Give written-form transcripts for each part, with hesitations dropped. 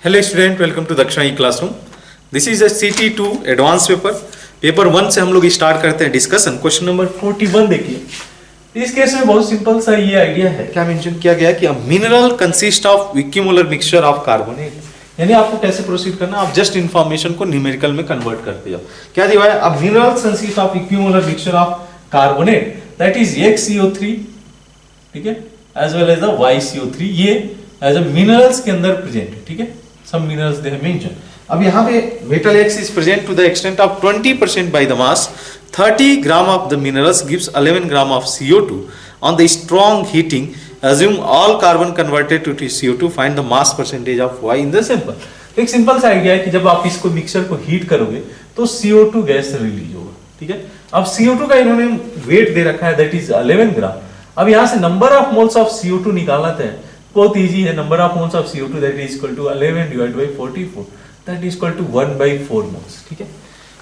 Hello student, welcome to Dakshina e classroom. This is a CT2 advance paper 1 से हम लोग start करते हैं डिस्कशन। क्वेश्चन नंबर 41 देखिए। इस केस में बहुत सिंपल सा ये आइडिया है, क्या मेंशन किया गया है कि mineral consist of equimolar mixture of carbonate. यानी आपको कैसे प्रोसीड करना, आप जस्ट इंफॉर्मेशन को न्यूमेरिकल में कन्वर्ट करते जाओ। क्या दिया है, अब mineral consist of equimolar mixture of carbonate that is XCO3, ठीक है, as well as the YCO3, ये एज अ मिनरल्स के अंदर प्रेजेंट है, ठीक है। Some minerals they have mentioned. अब यहाँ पे metal X is present to the extent of 20% by the mass. 30 gram of the minerals gives 11 gram of CO2. On the strong heating, assume all carbon converted to CO2. Find the mass percentage of Y in the sample. एक simple सा idea है कि जब आप इसको mixture को heat करोगे तो CO2 गैस रिलीज होगा, ठीक है। अब CO2 का इन्होंने वेट दे रखा है दैट इज 11 ग्राम। अब यहाँ से number of moles of CO2 निकालना है, बहुत इजी है। Number of moles of CO2 that is equal to 11 divide by 44 that is equal to 1/4 moles, ठीक है।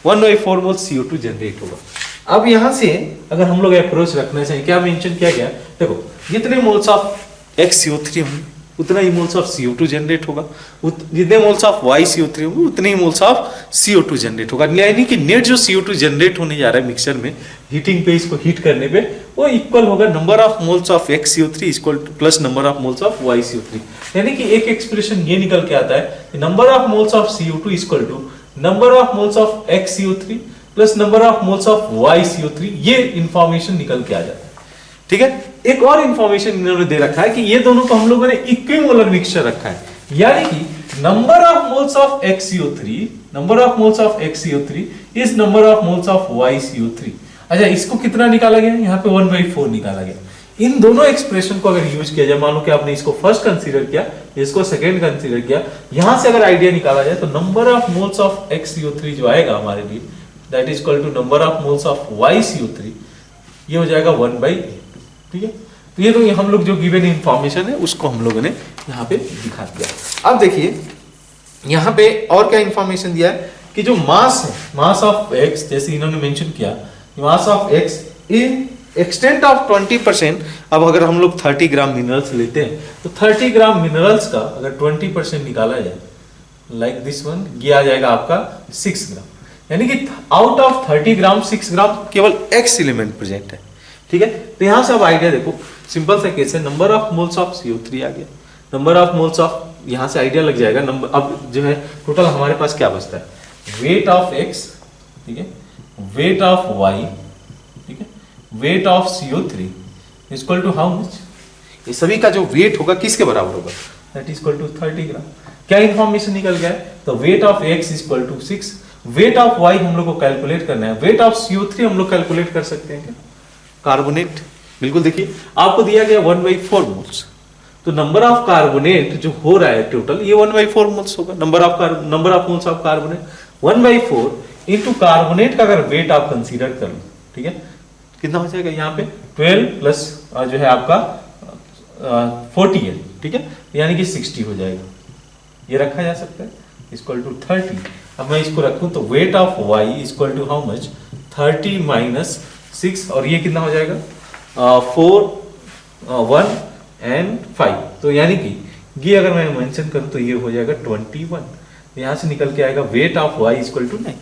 1/4 मोल्स CO2 जनरेट होगा। अब यहां से अगर हम लोग अप्रोच रखना चाहिए, क्या मेंशन किया गया, देखो जितने मोल्स ऑफ XCO3 होंगे उतना ही मोल्स ऑफ CO2 जनरेट होगा, जितने मोल्स ऑफ YCO3 होंगे उतने ही मोल्स ऑफ CO2 जनरेट होगा। यानी कि नेट जो CO2 जनरेट होने जा रहा है मिक्सचर में हीटिंग पे, इसको हीट करने पे, वो इक्वल होगा number of moles of XCO3 equal two plus number of moles of YCO3। यानी कि एक एक्सप्रेशन ये निकल के आता है number of moles of CO2 equal to number of moles of XCO3 plus number of moles of YCO3। ये information निकल के आ जाता है, ठीक है। एक और इंफॉर्मेशन इन्होंने दे रखा है कि ये दोनों को हम लोगों ने इक्विमोलर मिक्सचर रखा है, यानी कि number of moles of XCO3 is number of moles of YCO3। अच्छा, इसको कितना निकाला गया, यहाँ पे 1/4 निकाला गया। इन दोनों एक्सप्रेशन को अगर यूज किया जाए, मान लो कि आपने इसको फर्स्ट कंसीडर किया, इसको सेकंड कंसीडर किया, यहां से अगर आइडिया निकाला जाए तो number of moles of XCO3 जो आएगा हमारे लिए that is equal to number of moles of YCO3, ये हो जाएगा 1/8, ठीक है। तो ये तो हम लोग जो गिवन इंफॉर्मेशन है उसको हम लोगों ने यहाँ पे दिखा दिया। अब देखिए यहाँ पे और क्या इंफॉर्मेशन दिया है कि जो मास है, मास ऑफ X, जैसे इन्होंने मेंशन किया mass of X in extent of 20%। अब अगर हम लोग 30 ग्राम मिनरल्स लेते हैं तो 30 ग्राम मिनरल्स का अगर 20% निकाला जाए लाइक दिस वन, ये आ जाएगा आपका 6 ग्राम। यानी कि आउट ऑफ 30 ग्राम 6 ग्राम केवल X एलिमेंट प्रेजेंट है, ठीक है। तो यहां से अब आइडिया देखो, सिंपल सा केस है, number of moles of CO3 आ गया, नंबर ऑफ मोल्स ऑफ, यहां से आइडिया लग जाएगा नंबर। अब जो है टोटल हमारे पास क्या बचता है, वेट ऑफ X, ठीक है, वेट ऑफ Y, ठीक है, weight of CO3 equal to how much, ये सभी का जो वेट होगा किसके बराबर होगा, that is equal to 30 gram. क्या इंफॉर्मेशन निकल गया है, तो weight of X equal to 6, weight of Y हम लोग को कैलकुलेट करना है, वेट ऑफ CO3 हम लोग कैलकुलेट कर सकते हैं क्या, कार्बोनेट, बिल्कुल। देखिए आपको दिया गया 1/4 मोल्स, तो नंबर ऑफ कार्बोनेट जो हो रहा है टोटल ये 1/4 मोल्स होगा। Number of moles of carbonate 1/4 into carbonate का अगर वेट आप कंसीडर कर लो, ठीक है, कितना हो जाएगा यहाँ पे 12 प्लस जो है आपका 40 है, ठीक है, यानी कि 60 हो जाएगा। ये रखा जा सकता है इक्वल टू 30। अब मैं इसको रखूं तो weight of Y equal to how much, 30 minus 6, और ये कितना हो जाएगा 4 1 एंड 5। तो यानी कि ये अगर मैं मेंशन करूं तो ये हो जाएगा 21। यहां से निकल के आएगा weight of Y equal to 9।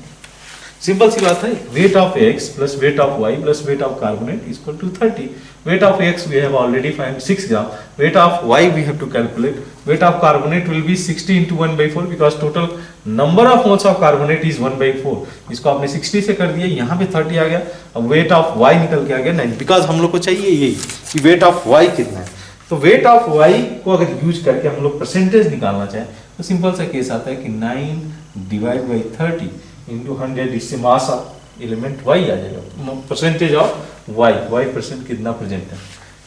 Simple सी बात है, weight of X plus weight of Y plus weight of carbonate equal to 30। Weight of X we have already found 6 gram, weight of Y we have to calculate, weight of carbonate will be 60 into 1/4 because total number of moles of carbonate is 1/4। इसको आपने 60 से कर दिया, यहाँ पे 30 आ गया, अब wait of Y निकल के आ गया 9, बिकॉज हम लोग को चाहिए यही कि वेट ऑफ Y कितना है। तो वेट ऑफ Y को अगर यूज करके हम लोग परसेंटेज निकालना चाहें तो सिंपल सा केस आता है कि 9 डिवाइड बाई 30 इंटू 100, इससे मास ऑफ एलिमेंट Y आ जाएगा, परसेंटेज ऑफ Y परसेंट कितना प्रेजेंट है,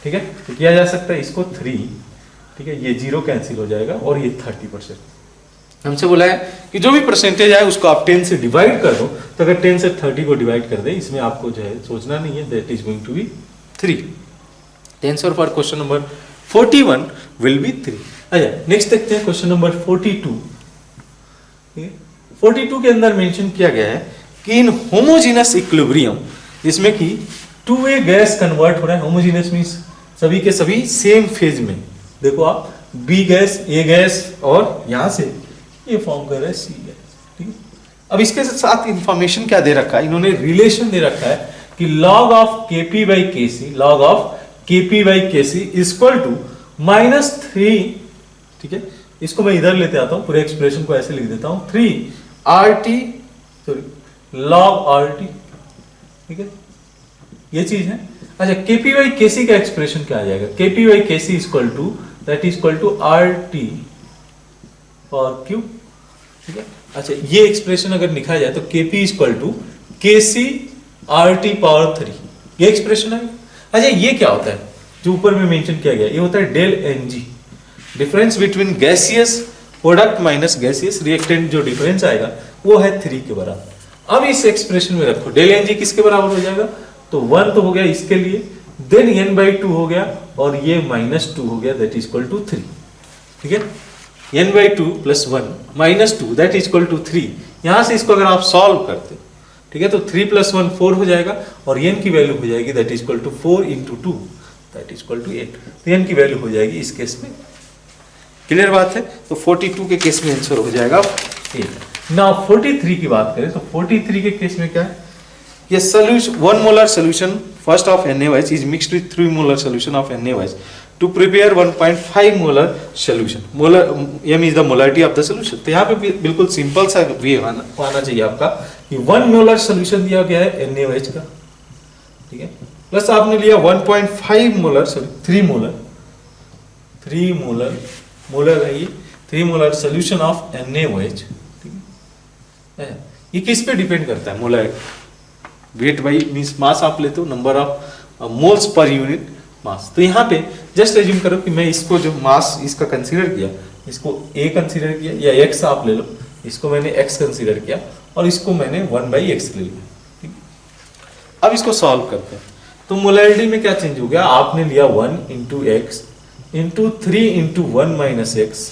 ठीक है। तो किया जा सकता है इसको 3, ठीक है, ये 0 कैंसिल हो जाएगा और ये 30%। हमसे बोला है कि जो भी परसेंटेज है उसको आप 10 से डिवाइड कर दो, तो अगर 10 से 30 को डिवाइड कर दे, इसमें आपको जो है सोचना नहीं है, that is going to be 3। The answer for question number 41 will be 3। अच्छा, नेक्स्ट देखते हैं क्वेश्चन नंबर 42। 42 के अंदर मेंशन किया गया है कि इन होमोजेनस इक्विलिब्रियम, जिसमें कि 2A गैस कन्वर्ट हो रहा है, होमोजेनस मींस सभी के सभी सेम फेज में, देखो आप B गैस, A गैस और यहां से ये फॉर्म कर रहा है सी गैस, ठीक है। अब इसके साथ इंफॉर्मेशन क्या दे रखा है, इन्होंने रिलेशन दे रखा है कि log of Kp by Kc, log of Kp by Kc equal to -3, ठीक है। इसको मैं इधर लेते आता हूं, पूरे एक्सप्रेशन को ऐसे लिख देता हूं, 3RT सॉरी log RT, ठीक है, ये चीज है। अच्छा, Kp बाई Kc का एक्सप्रेशन क्या आ जाएगा, Kp by Kc equal to that is equal to RT for Q, ठीक है। अच्छा, ये एक्सप्रेशन अगर लिखा जाए तो Kp equal to Kc RT power 3, ये एक्सप्रेशन है। अच्छा, ये क्या होता है जो ऊपर में मेंशन किया गया, ये होता है del Ng, difference between gaseous product minus gaseous reactant, जो डिफरेंस आएगा वो है 3 के बराबर। अब इस एक्सप्रेशन में रखो डेल Ng किसके बराबर हो जाएगा, तो 1 तो हो गया इसके लिए, देन n/2 हो गया और ये -2 हो गया, दैट इज इक्वल टू 3, ठीक है। n/2 + 1 -2 that is equal to 3। यहां से इसको अगर आप सॉल्व करते, ठीक है, तो 3 + 1 4 हो जाएगा और n की वैल्यू हो जाएगी that is equal to 4 × 2 that is equal to 8। तो n की वैल्यू हो जाएगी इस केस में, क्लियर बात है। तो 42 के केस में आंसर हो जाएगा 8। नाउ 43 की बात करें तो 43 के केस में क्या है, ये solution 1 molar solution first of NaOH is mixed with 3 molar solution of NaOH to prepare 1.5 molar solution. Molar m is the molarity of the solution. तो यहाँ पे बिल्कुल सिंपल सा वे आना चाहिए आपका कि 1 मोलर सॉल्यूशन दिया गया है NaOH का, ठीक है, प्लस आपने लिया 1.5 मोलर सॉरी 3 मोलर है ये 3 मोलर सॉल्यूशन ऑफ NaOH, ठीक है। ये किस पे डिपेंड करता है, मोलर वेट बाई मींस मास आप लेते हो, number of moles per unit mass. तो यहाँ पे जस्ट एज्यूम करो कि मैं इसको जो मास इसका कंसीडर किया, इसको A कंसीडर किया या X आप ले लो, इसको मैंने X कंसीडर किया और इसको मैंने 1/x ले लिया, ठीक है। अब इसको सॉल्व करते हैं तो मोलैरिटी में क्या चेंज हो गया, आपने लिया 1 × x × 3 × 1 - x,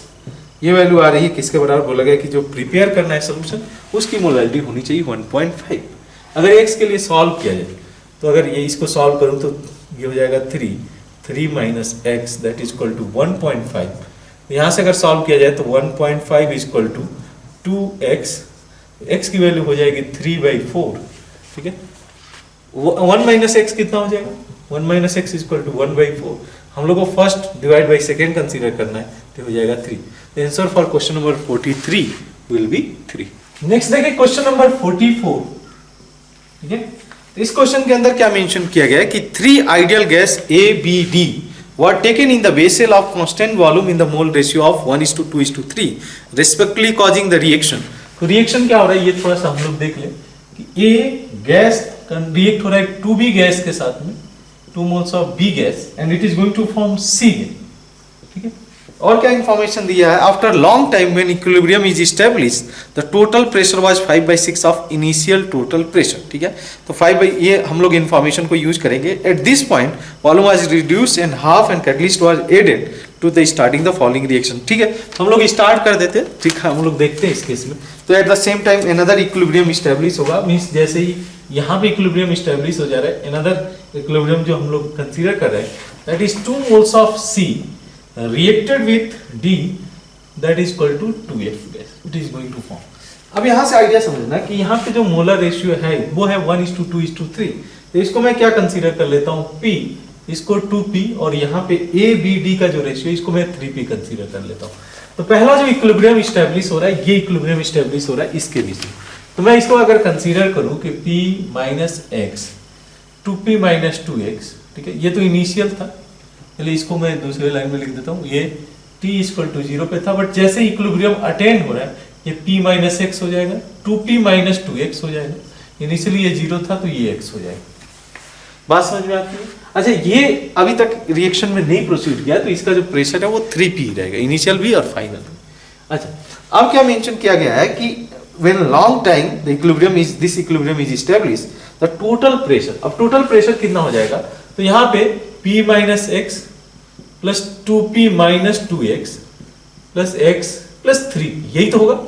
ये वैल्यू आ रही है किसके बराबर, बोला गया कि जो प्रिपेयर करना है सोल्यूशन उसकी मोलैरिटी होनी चाहिए 1.5। अगर x के लिए सॉल्व किया जाए तो अगर ये इसको सॉल्व करूं तो ये हो जाएगा 3 - x that is equal to 1.5। यहाँ से अगर सॉल्व किया जाए तो 1.5 is equal to 2x, x की वैल्यू हो जाएगी 3/4, ठीक है। 1 - x कितना हो जाएगा, 1 - x इज इक्वल टू 1/4। हम लोग को first divide by second consider करना है तो हो जाएगा 3। The answer for question number 43 will be 3। Next देखिए क्वेश्चन नंबर 44, ठीक है। तो इस क्वेश्चन के अंदर क्या मेंशन किया गया है कि 3 ideal gas A, B, D were taken in the vessel of constant volume in the mole ratio of 1:2:3 respectively causing the reaction। तो रिएक्शन क्या हो रहा है ये थोड़ा सा हम लोग देख लें कि A गैस रिएक्ट हो रहा है 2B गैस के साथ में, 2 moles of B gas and it is going to form C, ठीक है। और क्या इंफॉर्मेशन दिया है, after long time when equilibrium is established the total pressure was 5/6 of initial total pressure, ठीक है। तो 5 ये हम लोग इंफॉर्मेशन को यूज करेंगे। At this point volume was reduced and half and catalyst was added to the starting the following reaction, ठीक है। हम लोग स्टार्ट कर देते हैं, ठीक है, हम लोग देखते हैं इस केस में। तो at the same time another equilibrium establish होगा, मींस जैसे ही यहाँ पे इक्विलिब्रियम स्टैब्लिश हो जा रहा है, अनदर इक्विलिब्रियम जो हम लोग कंसीडर कर रहे हैं that is 2 moles of C reacted with D that is equal to 2F gas, it is going to form। अब यहाँ से आइडिया समझना कि यहाँ पे जो मोलर रेशियो है वो है 1:2:3। तो इसको मैं क्या कंसीडर कर लेता हूँ P, इसको 2P और यहाँ पे ABD का जो रेशियो इसको मैं 3P कंसीडर कर लेता हूँ। तो पहला जो इक्विलिब्रियम स्टैब्लिश हो रहा है ये इक्विलिब्रियम स्टैब्लिश हो रहा है इसके बीच में। तो मैं इसको अगर कंसीडर करूँ कि P - x 2P - 2x, ठीक है, ये तो इनिशियल था, चलिए इसको मैं दूसरे लाइन में लिख देता हूँ। ये t = 0 पे था, बट जैसे इक्विलिब्रियम अटेन हो रहा है ये P - x हो जाएगा, 2P - 2x हो जाएगा। इनिशियली ये 0 था तो ये x हो जाएगा। बात समझ में आती है। अच्छा, ये अभी तक रिएक्शन में नहीं प्रोसीड किया तो इसका जो प्रेशर है वो 3P रहेगा, इनिशियल भी और फाइनल भी। अच्छा, अब क्या मेंशन किया गया है कि when long time the equilibrium is established the total pressure, अब टोटल प्रेशर कितना हो जाएगा, तो यहाँ पे P - x plus 2P - 2x plus x plus 3, यही तो होगा।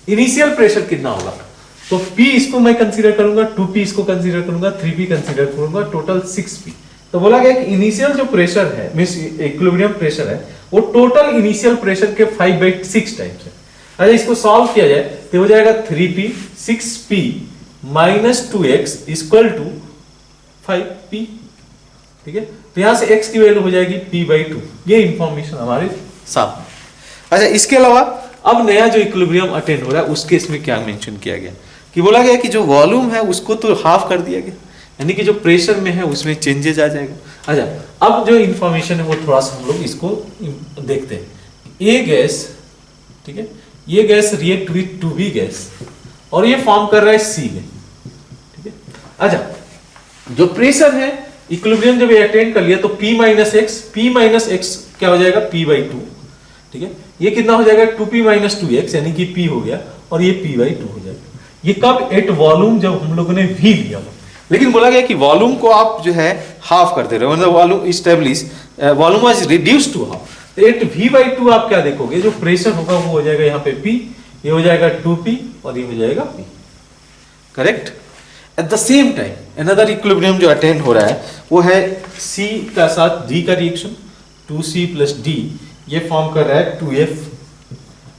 इनिशियल प्रेशर कितना होगा, तो P इसको मैं कंसीडर करूंगा, 2P इसको कंसीडर करूंगा, 3P कंसीडर करूंगा, टोटल 6P। तो बोला गया कि इनिशियल जो प्रेशर है मींस इक्विलिब्रियम प्रेशर है वो टोटल इनिशियल प्रेशर के 5/6 टाइम्स है। अगर इसको सॉल्व किया जाए तो हो जाएगा 3p 6p minus 2x equal to 5p। ठीक है, तो यहां से x की वैल्यू हो जाएगी p/2। ये इंफॉर्मेशन हमारे सामने। अच्छा, इसके अलावा अब नया जो इक्विलिब्रियम अटेंड हो रहा है उसके इसमें क्या मेंशन किया गया कि बोला गया कि जो वॉल्यूम है उसको तो हाफ कर दिया गया, यानी कि जो प्रेशर में है उसमें चेंजेस आ जाएगा। अच्छा, अब जो इंफॉर्मेशन है वो थोड़ा सा हम लोग इसको देखते हैं। ए गैस, ठीक है, ये gas react with 2b gas और ये फॉर्म कर रहा है C गैस। ठीक है, अच्छा, जो प्रेशर है इक्विलिब्रियम जब अटेंड कर लिया तो p माइनस x क्या हो जाएगा p/2। ठीक है, ये कितना हो जाएगा 2p माइनस 2x यानी कि p हो गया और ये p/2 हो जाएगा। ये कब? एट वॉल्यूम, जब हम लोगों ने v लिया। लेकिन बोला गया कि वॉल्यूम को आप जो है हाफ कर दे रहे हो, मतलब volume establish, volume was reduce to half. तो एट v/2 आप क्या देखोगे, जो प्रेशर होगा वो हो जाएगा यहाँ पे p, ये हो जाएगा 2p और ये हो जाएगा p। Correct. At the same time another equilibrium जो अटेंड हो रहा है वो है C का साथ D का रिएक्शन, 2C प्लस D, ये फॉर्म कर रहा है 2F।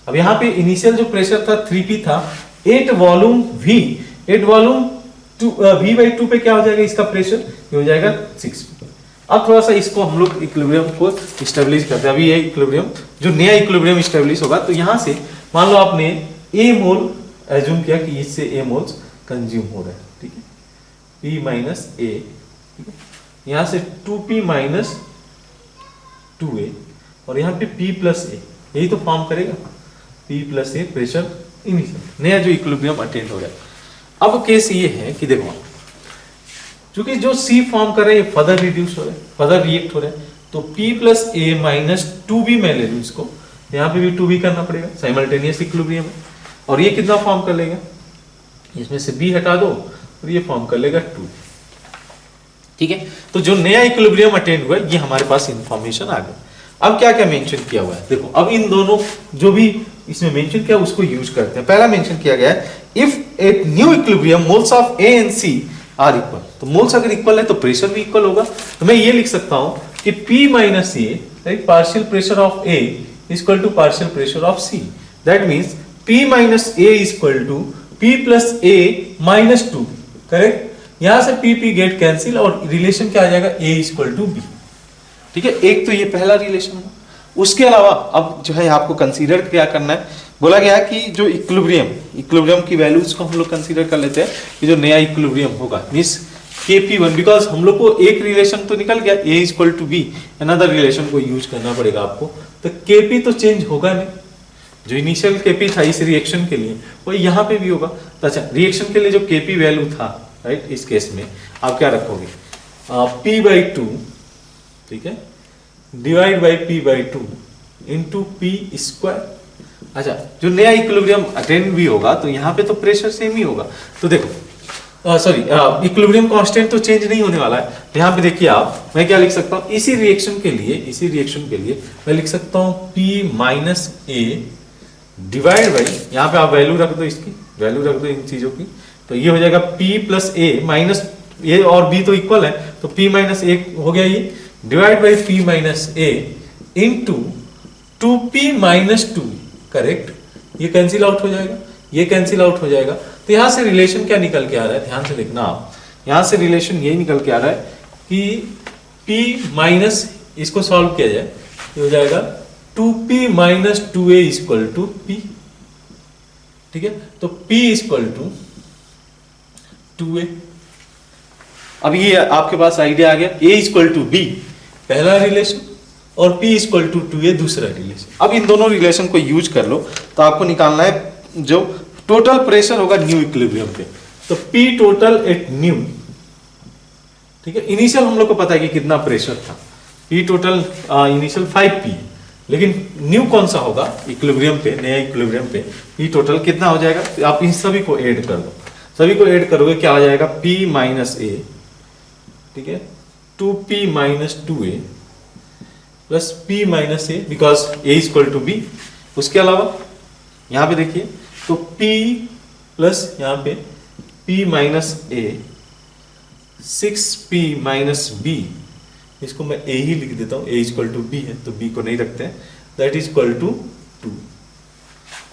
अब यहाँ पे इनिशियल जो प्रेशर था 3p था, at volume V, at volume v/2 पे क्या हो जाएगा इसका प्रेशर, ये हो जाएगा 6p। अब थोड़ा सा इसको हम लोग इक्विलिब्रियम को स्टेब्लिश करते हैं। अभी ये इक्विलिब्रियम, जो नया इक्विलिब्रियम स्टेब्लिश होगा, तो यहाँ से मान लो आपने a मोल एज्यूम किया कि इससे a मोल्स कंज्यूम हो रहा है। ठीक है, p माइनस a, ठीक है, यहाँ से 2p माइनस 2a और यहाँ पे p प्लस a, यही तो फॉर्म करेगा p plus a pressure initial, नया जो इक्विलिब्रियम अटेंड हो रहा है। अब केस ये है कि देखो, क्योंकि जो C फॉर्म कर रहा है ये फर्दर रिड्यूस हो रहा है, फर्दर रिएक्ट हो रहा है, तो p plus a minus 2b मैं ले लूं इसको, यहाँ पे भी 2b करना पड़ेगा, साइमल्टेनियस इक्विलिब्रियम है। और ये कितना फॉर्म कर लेगा, इसमें से b हटा दो और ये फॉर्म कर लेगा 2। ठीक है, तो जो नया इक्विलिब्रियम अटेंड हुआ है ये हमारे पास इंफॉर्मेशन आ गया। अब क्या क्या मेंशन किया हुआ है, देखो, अब इन दोनों जो भी इसमें मेंशन किया उसको यूज करते हैं। पहला मेंशन किया गया है if at new equilibrium moles of A and C are equal, तो मोल्स अगर इक्वल है तो प्रेशर भी इक्वल होगा। तो मैं ये लिख सकता हूं कि P minus A, right, partial pressure of A equal to partial pressure of C। That means P minus A equal to P plus A minus 2। Correct, यहां से P गेट कैंसिल और रिलेशन क्या आ जाएगा, A इक्वल टू B। ठीक है, एक तो ये पहला रिलेशन है। उसके अलावा अब जो है आपको कंसीडर क्या करना है, बोला गया कि जो इक्विलिब्रियम की वैल्यूज को हम लोग कंसीडर कर लेते हैं कि जो नया इक्विलिब्रियम होगा मींस Kp1, बिकॉज हम लोग को एक रिलेशन तो निकल गया A equal to B, another relation को यूज करना पड़ेगा आपको। तो Kp तो चेंज होगा नहीं, जो इनिशियल Kp था इस रिएक्शन के लिए वो यहाँ पे भी होगा। तो अच्छा, रिएक्शन के लिए जो Kp वैल्यू था, राइट, इस केस में आप क्या रखोगे, p/2, ठीक है, divide by p/2 into p square. अच्छा, जो नया इक्विलिब्रियम अटेंड भी होगा तो यहाँ पे तो प्रेशर सेम ही होगा। तो देखो, सॉरी, इक्विलिब्रियम कांस्टेंट तो चेंज नहीं होने वाला है। तो यहाँ पे देखिए आप, मैं क्या लिख सकता हूँ, इसी रिएक्शन के लिए मैं लिख सकता हूँ p minus a divide by, यहाँ पे आप वैल्यू रख दो, इसकी वैल्यू रख दो इन चीजों की, तो ये हो जाएगा p plus a minus a और b तो इक्वल है, तो p माइनस a हो गया ये, divide by p minus a into 2p minus 2। Correct, ये कैंसिल आउट हो जाएगा, ये कैंसिल आउट हो जाएगा। तो यहां से रिलेशन क्या निकल के आ रहा है, ध्यान से देखना आप, यहां से रिलेशन यही निकल के आ रहा है कि p माइनस, इसको सॉल्व किया जाए तो हो जाएगा 2p minus 2a equal to p। ठीक है, तो p इक्वल टू 2a। अब ये आपके पास आइडिया आ गया, a इक्वल टू b पहला रिलेशन और p इक्वल टू 2a दूसरा रिलेशन। अब इन दोनों रिलेशन को यूज कर लो तो आपको निकालना है जो टोटल प्रेशर होगा न्यू इक्विलिब्रियम पे, तो p टोटल एट न्यू। ठीक है, इनिशियल हम लोग को पता है कि कितना प्रेशर था, p टोटल इनिशियल 5p, लेकिन न्यू कौन सा होगा इक्विलिब्रियम पे, नया इक्विलिब्रियम पे p टोटल कितना हो जाएगा। तो आप इन सभी को ऐड कर दो, सभी को ऐड करोगे क्या आ जाएगा, p माइनस a, ठीक है, 2p minus 2a plus p minus a, because a equal to b। उसके अलावा यहाँ पे देखिए, तो p प्लस यहाँ पे p minus a, 6p minus b, इसको मैं a ही लिख देता हूँ, a इक्वल टू b है तो b को नहीं रखते हैं, दैट इज इक्वल टू 2।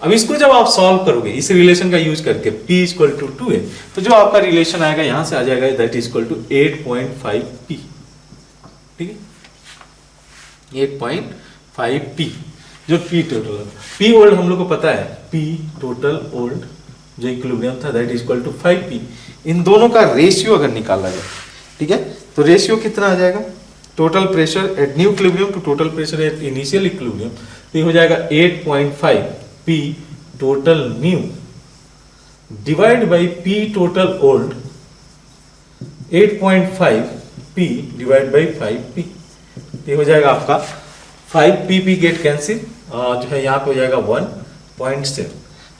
अब इसको जब आप सॉल्व करोगे इस रिलेशन का यूज करके p इक्वल टू 2a, तो जो आपका रिलेशन आएगा यहां से आ जाएगा that is equal to 8.5p, ठीक है, 8.5p जो p टोटल है। p ओल्ड हम लोग को पता है, p टोटल ओल्ड जो इक्विलिब्रियम था that is equal to 5p। इन दोनों का रेशियो अगर निकाला जाए, ठीक है, तो रेशियो कितना आ जाएगा, total pressure at new equilibrium to total pressure at initial equilibrium, तो ये हो जाएगा 8.5p total new divide by p total old, 8.5p divide by 5p, ये हो जाएगा आपका 5p गेट कैंसिल, जो है यहाँ पे हो जाएगा 1.7।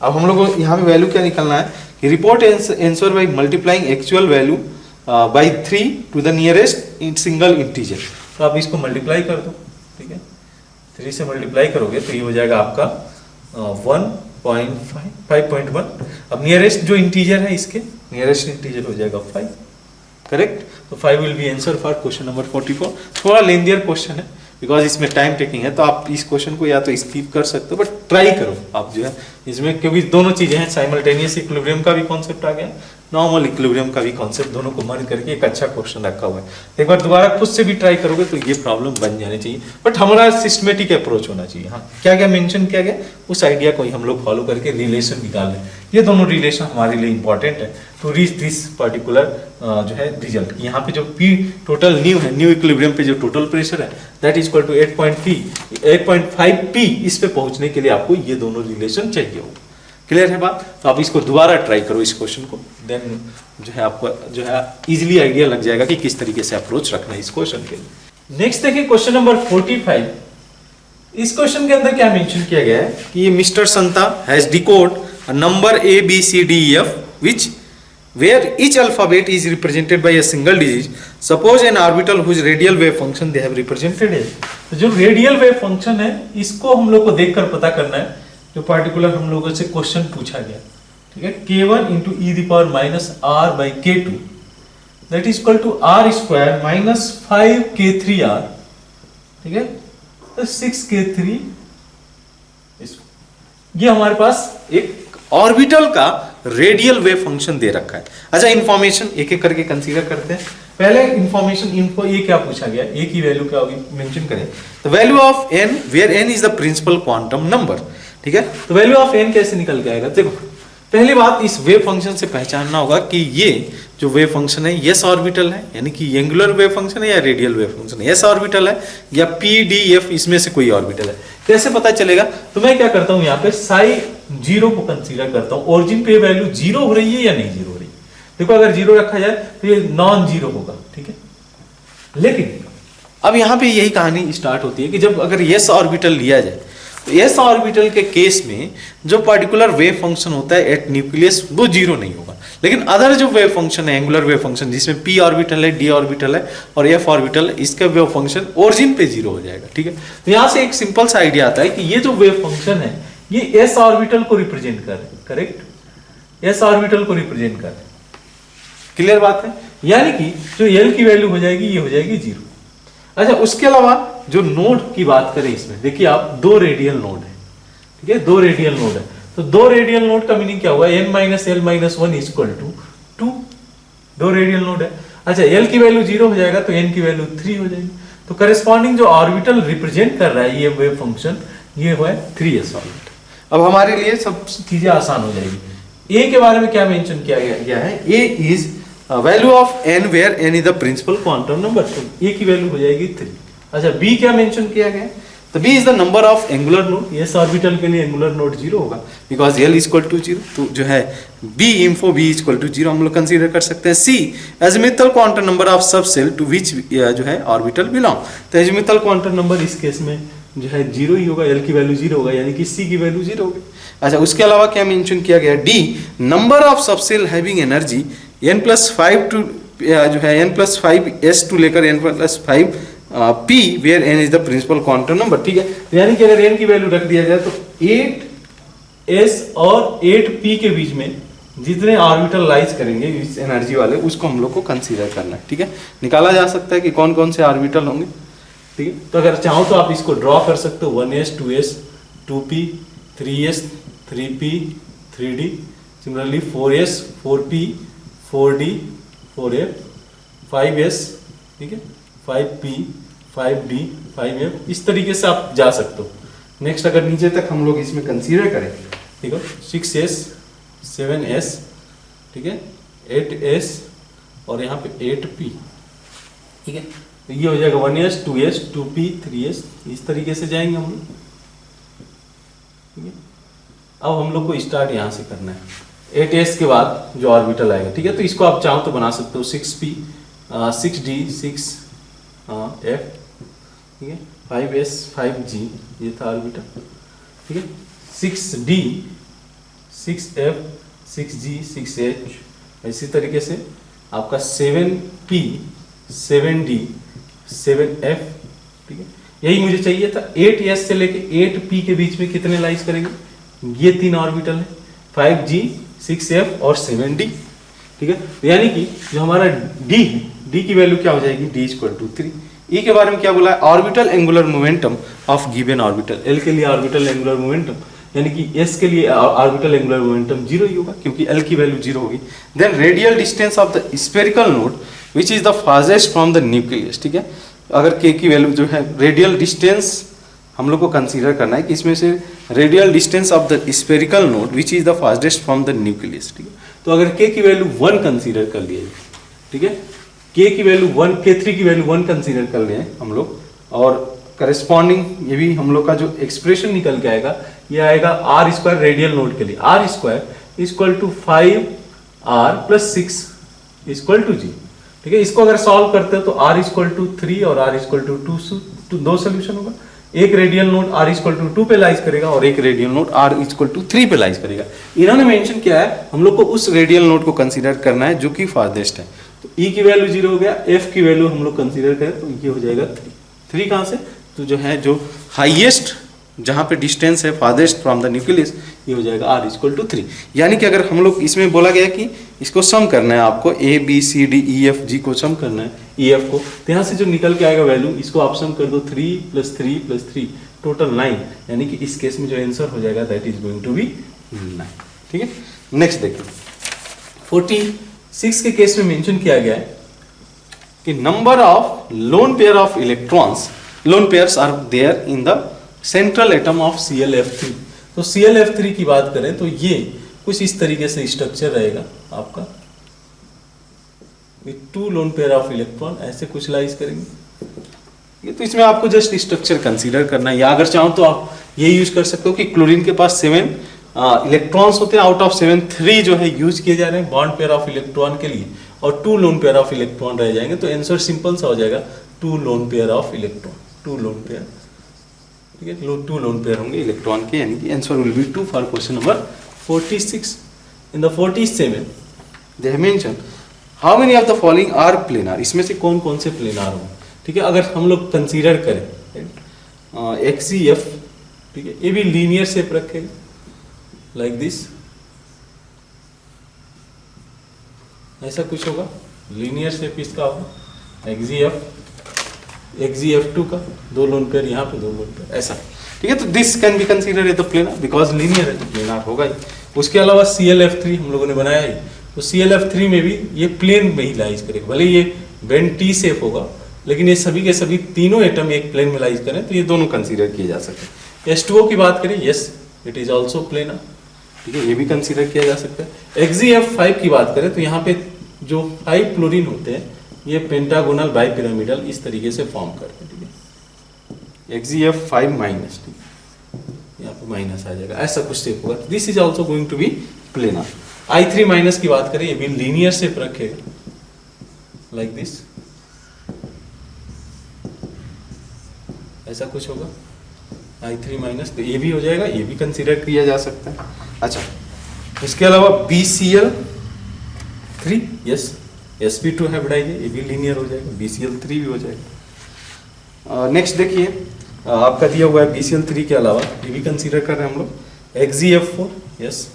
अब हम लोग को यहाँ पे वैल्यू क्या निकालना है कि report answer by multiplying actual value by 3 to the nearest in single integer. तो आप इसको मल्टीप्लाई कर दो, ठीक है, 3 से मल्टीप्लाई करोगे तो ये हो जाएगा आपका 5.1। अब नियरेस्ट जो इंटीजर है इसके नियरेस्ट इंटीजर हो जाएगा 5, करेक्ट। तो 5 will be answer for question number 44। थोड़ा लेंदियर क्वेश्चन है बिकॉज इसमें टाइम टेकिंग है, तो आप इस क्वेश्चन को या तो स्किप कर सकते हो, बट ट्राई करो आप जो है इसमें, क्योंकि दोनों चीजें हैं, साइमल्टेनियस इक्विलिब्रियम का भी कॉन्सेप्ट आ गया, नॉर्मल इक्विलिब्रियम का भी कॉन्सेप्ट, दोनों को मर्ज करके एक अच्छा क्वेश्चन रखा हुआ है। एक बार दोबारा खुद से भी ट्राई करोगे तो ये प्रॉब्लम बन जानी चाहिए, बट हमारा सिस्टमेटिक अप्रोच होना चाहिए। हाँ, क्या क्या मेंशन किया गया उस आइडिया को ही हम लोग फॉलो करके रिलेशन निकाल लें। ये दोनों रिलेशन हमारे लिए इंपॉर्टेंट है टू रीच दिस पर्टिकुलर जो है रिजल्ट। यहाँ पे जो P टोटल न्यू है, न्यू इक्विलिब्रियम पे जो टोटल प्रेशर है that is equal to 8.5p, इस पे पहुंचने के लिए आपको ये दोनों रिलेशन चाहिए हो। क्लियर है बात? तो आप इसको दोबारा ट्राई करो इस क्वेश्चन को, देन जो है आपको जो है इजीली आइडिया लग जाएगा कि किस तरीके से अप्रोच रखना है इस क्वेश्चन के लिए। नेक्स्ट देखिए क्वेश्चन नंबर 45। इस क्वेश्चन के अंदर क्या मेंशन किया गया है कि ये mister Santa has decode a number A B C D E F which where each alphabet is represented by a single digit. Suppose an orbital whose radial wave function they have represented है। तो जो radial wave function है इसको हम लोग को देखकर पता करना है, जो पार्टिकुलर हम लोगों से क्वेश्चन पूछा गया, ठीक है, k1 into e the power minus r by k2 that is equal to r square minus 5k3r, ठीक है, तो 6k3। ये हमारे पास एक ऑर्बिटल का रेडियल वेव फंक्शन दे रखा है। अच्छा, इंफॉर्मेशन एक एक करके कंसीडर करते हैं। पहले इंफॉर्मेशन इनको ये क्या पूछा गया, ए की वैल्यू क्या होगी मेंशन करें। The value of n where n is the principal quantum number, ठीक है। तो वैल्यू ऑफ n कैसे निकल के आएगा, देखो पहली बात इस वेव फंक्शन से पहचानना होगा कि ये जो वेव फंक्शन है यस ऑर्बिटल है, यानी कि एंगुलर वेव फंक्शन है या रेडियल वेव फंक्शन है, यस ऑर्बिटल है या pdf इसमें से कोई ऑर्बिटल है। कैसे पता चलेगा, तो मैं क्या करता हूं यहाँ पे साई जीरो को कंसीडर करता हूं, ओरिजिन पे वैल्यू जीरो हो रही है या नहीं जीरो हो रही है। देखो अगर जीरो रखा जाए तो ये नॉन जीरो होगा, ठीक है। लेकिन अब यहाँ पे यही कहानी स्टार्ट होती है कि जब अगर यस ऑर्बिटल लिया जाए तो एस ऑर्बिटल के केस में जो पर्टिकुलर वेव फंक्शन होता है एट न्यूक्लियस वो जीरो नहीं होगा, लेकिन अदर जो वेव फंक्शन है एंगुलर वेव फंक्शन जिसमें p ऑर्बिटल है, d ऑर्बिटल है और f ऑर्बिटल है, इसका वेव फंक्शन ओरिजिन पे जीरो हो जाएगा, ठीक है। तो यहाँ से एक सिंपल सा आइडिया आता है कि ये जो वेव फंक्शन है ये s ऑर्बिटल को रिप्रेजेंट कर रहे हैं, करेक्ट, s ऑर्बिटल को रिप्रेजेंट कर रहे हैं। क्लियर बात है, यानी कि जो l की वैल्यू हो जाएगी ये हो जाएगी जीरो। अच्छा, उसके अलावा जो नोड की बात करें इसमें देखिए आप दो रेडियल नोड है, ठीक है, दो रेडियल नोड है, तो दो रेडियल नोड का मीनिंग क्या हुआ, n minus l minus 1 equal to 2, दो रेडियल नोड है। अच्छा, l की वैल्यू जीरो हो जाएगा तो n की वैल्यू 3 हो जाएगी, तो करस्पॉन्डिंग जो ऑर्बिटल रिप्रेजेंट कर रहा है ये वेव फंक्शन ये हुआ 3s ऑर्बिटल। अब हमारे लिए सब चीजें आसान हो जाएगी। a के बारे में क्या मेंशन किया गया है, a is value of n where n is the principal quantum number, तो a की वैल्यू हो जाएगी 3। अच्छा, b क्या मेंशन किया गया है, तो b is the number of angular node, s orbital के लिए एंगुलर नोड जीरो होगा because l equal to zero, तो जो है b इंफो b इक्वल टू जीरो हम लोग कंसीडर कर सकते हैं। c azimuthal quantum number of subshell to which जो है ऑर्बिटल बिलोंग, तो एजिमुथल क्वांटम नंबर इस केस में जो है जीरो ही होगा, l की वैल्यू जीरो होगा यानी कि c की वैल्यू जीरो होगी। अच्छा, उसके अलावा क्या मेंशन किया गया, d number of subshell having energy n+5 to जो है n+5s टू लेकर n+5 p where n is the principal quantum number, ठीक है। तो यानी कि अगर n की वैल्यू रख दिया जाए तो 8s और 8p के बीच में जितने ऑर्बिटल लाइज करेंगे इस एनर्जी वाले उसको हम लोग को कंसीडर करना है, ठीक है। निकाला जा सकता है कि कौन कौन से ऑर्बिटल होंगे, ठीक है। तो अगर चाहो तो आप इसको ड्रॉ कर सकते हो 1s 2s 2p 3s 3p 3d, similarly 4s 4p 4d 4f 5s, ठीक है, 5p 5d 5f, इस तरीके से आप जा सकते हो। नेक्स्ट अगर नीचे तक हम लोग इसमें कंसीडर करें, ठीक है, 6s 7s, ठीक है, 8s और यहाँ पे 8p, ठीक है, तो ये हो जाएगा 1s 2s 2p 3s, इस तरीके से जाएंगे हम लोग, ठीक है। अब हम लोग को स्टार्ट यहाँ से करना है 8s के बाद जो ऑर्बिटल आएगा, ठीक है, तो इसको आप चाहो तो बना सकते हो 6p 6d 6f, ठीक है, 5s 5g, ये था ऑर्बिटल, ठीक है, 6d 6f 6g 6h, इसी तरीके से आपका 7p 7d 7f, ठीक है। यही मुझे चाहिए था। 8s से लेके 8p के बीच में कितने लाइज करेंगे, ये 3 ऑर्बिटल है, 5g 6f और 7d, ठीक है। यानी कि जो हमारा d है, d की वैल्यू क्या हो जाएगी, d इक्वल टू 3। ई के बारे में क्या बोला है, orbital angular momentum of given orbital, L के लिए ऑर्बिटल एंगुलर मोमेंटम, यानी कि एस के लिए ऑर्बिटल एंगुलर मोमेंटम 0 ही होगा क्योंकि एल की वैल्यू 0 होगी। Then radial distance of the spherical node which is the farthest from the nucleus, ठीक है। अगर के की वैल्यू जो है, रेडियल डिस्टेंस हम लोग को कंसीडर करना है कि इसमें से radial distance of the spherical node which is the farthest from the nucleus, ठीक है। तो अगर के की वैल्यू 1 कंसीडर कर लिए, ठीक है, के की वैल्यू 1, k3 की वैल्यू 1 कंसीडर कर लें हम लोग, और करस्पॉन्डिंग ये भी हम लोग का जो एक्सप्रेशन निकल के आएगा, ये आएगा आर स्क्वायर रेडियल नोड के लिए, R square equal to 5r plus 6 equal to G, ठीक है। इसको अगर सॉल्व करते हैं तो r इक्वल टू 3 और r इक्वल टू 2 दो सोल्यूशन होगा। एक radial node r equal to 2 पे लाइज करेगा और एक radial node r equal to 3 पे लाइज करेगा। इन्होंने मेंशन किया है हम लोग को उस रेडियल नोड को कंसीडर करना है जो कि फार्देस्ट है। तो e की वैल्यू 0 हो गया, f की वैल्यू हम लोग कंसीडर करें तो ये हो जाएगा 3 कहां से, तो जो है जो हाईएस्ट जहां पे डिस्टेंस है फार्देस्ट फ्रॉम द न्यूक्लियस, ये हो जाएगा r इक्वल टू 3। यानी कि अगर हम लोग इसमें बोला गया कि इसको सम करना है आपको, a b c d e f g को सम करना है, e f को, तो यहाँ से जो निकल के आएगा वैल्यू, इसको आप सम कर दो 3 + 3 + 3 टोटल 9, यानी कि इस केस में जो आंसर हो जाएगा that is going to be 9, ठीक है। नेक्स्ट देखिए 46 के केस में मेंशन किया गया है कि number of lone pair of electrons, lone pairs are there in the central atom of ClF3। तो ClF3 की बात करें तो ये कुछ इस तरीके से स्ट्रक्चर रहेगा आपका, 2 लोन पेयर ऑफ इलेक्ट्रॉन ऐसे कुछ लाइज करेंगे। तो इसमें आपको जस्ट स्ट्रक्चर कंसीडर करना है, या अगर चाहो तो आप ये यूज कर सकते हो कि क्लोरीन के पास 7 इलेक्ट्रॉन्स होते हैं, आउट ऑफ 7 3 जो है यूज किए जा रहे हैं बॉन्ड पेयर ऑफ इलेक्ट्रॉन के लिए, और 2 लोन पेयर ऑफ इलेक्ट्रॉन रह जाएंगे। तो आंसर सिंपल सा हो जाएगा 2 lone pair of electron, 2 lone pair, ठीक है, 2 लोन पेयर होंगे इलेक्ट्रॉन के, यानी कि answer will be 2 for question number 46। In the 47 they have mention how many of the following are planar, इसमें से कौन कौन से प्लेनार होंगे, ठीक है। अगर हम लोग कंसीडर करें XCF, ठीक है, ये भी लीनियर शेप रखेगा लाइक दिस, ऐसा कुछ होगा, लीनियर शेप इसका होगा, XGF2 का 2 लोन पेयर, यहाँ पे 2 लोन पेयर, ऐसा, ठीक है। तो this can be consider as the planar because linear है तो प्लेनार होगा ही। उसके अलावा ClF3 हम लोगों ने बनाया ही, तो ClF3 में भी ये प्लेन में ही लाइज करेगा, भले ये बेंड टी शेप होगा, लेकिन ये सभी के सभी तीनों एटम एक प्लेन में लाइज करें तो ये दोनों कंसीडर किए जा सकते हैं। H2O की बात करें, yes it is also planar, ठीक है, ये भी कंसीडर किया जा सकता है। XGF5 की बात करें तो यहाँ पे जो 5 क्लोरीन होते हैं ये पेंटागोनल बाइपिरामिडल इस तरीके से फॉर्म करते हैं, ठीक है, XGF5 माइनस, ठीक है, यहाँ पे माइनस आ जाएगा, ऐसा कुछ शेप होगा। This is also going to be planar. I3 minus की बात करें, ये भी लीनियर शेप रखेगा लाइक दिस, ऐसा कुछ होगा I3 माइनस, तो ये भी हो जाएगा, ये भी कंसीडर किया जा सकता है। अच्छा, इसके अलावा BCl3, यस sp2 हाइब्रिडाइज है, ये भी लीनियर हो जाएगा, BCl3 भी हो जाएगा। नेक्स्ट देखिए आपका दिया हुआ है BCl3 के अलावा ये भी कंसीडर कर रहे हैं हम लोग XGF4, यस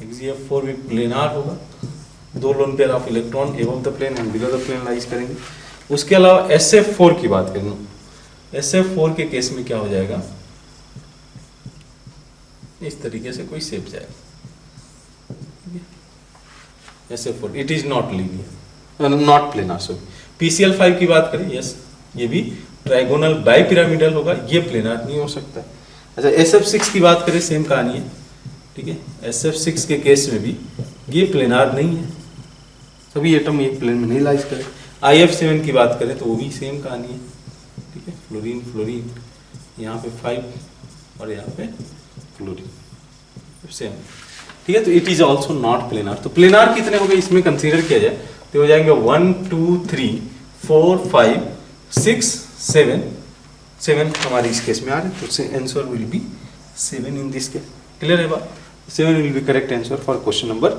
XGF4 भी प्लेनार होगा, 2 lone pair of electron above the plane and below the plane lies करेंगे। उसके अलावा SF4 की बात करें, SF4 के केस में क्या हो जाएगा, इस तरीके से कोई शेप जाएगा, SF4 it is not linear, not planar. Sorry, PCL5 की बात करें, यस ये भी ट्राइगोनल बाई पिरामिडल होगा, ये प्लेनार नहीं हो सकता। अच्छा SF6 की बात करें, सेम कहानी है, ठीक है। SF6 के केस में भी ये प्लेनार नहीं है, सभी एटम एक प्लेन में नहीं लाइज करे। IF7 की बात करें तो वो भी सेम कहानी है, ठीक है। फ्लोरीन फ्लोरीन, यहाँ पे 5 और यहाँ पे फ्लोरीन सेम, ठीक है। तो it is also not planar. तो प्लेनार कितने हो गए इसमें कंसीडर किया जाए तो हो जाएंगे 1 2 3 4 5 6 7 7 हमारे इस केस में आ रहे हैं, तो answer will B 7 in this case. Clear है बात? 7 will be correct answer for question number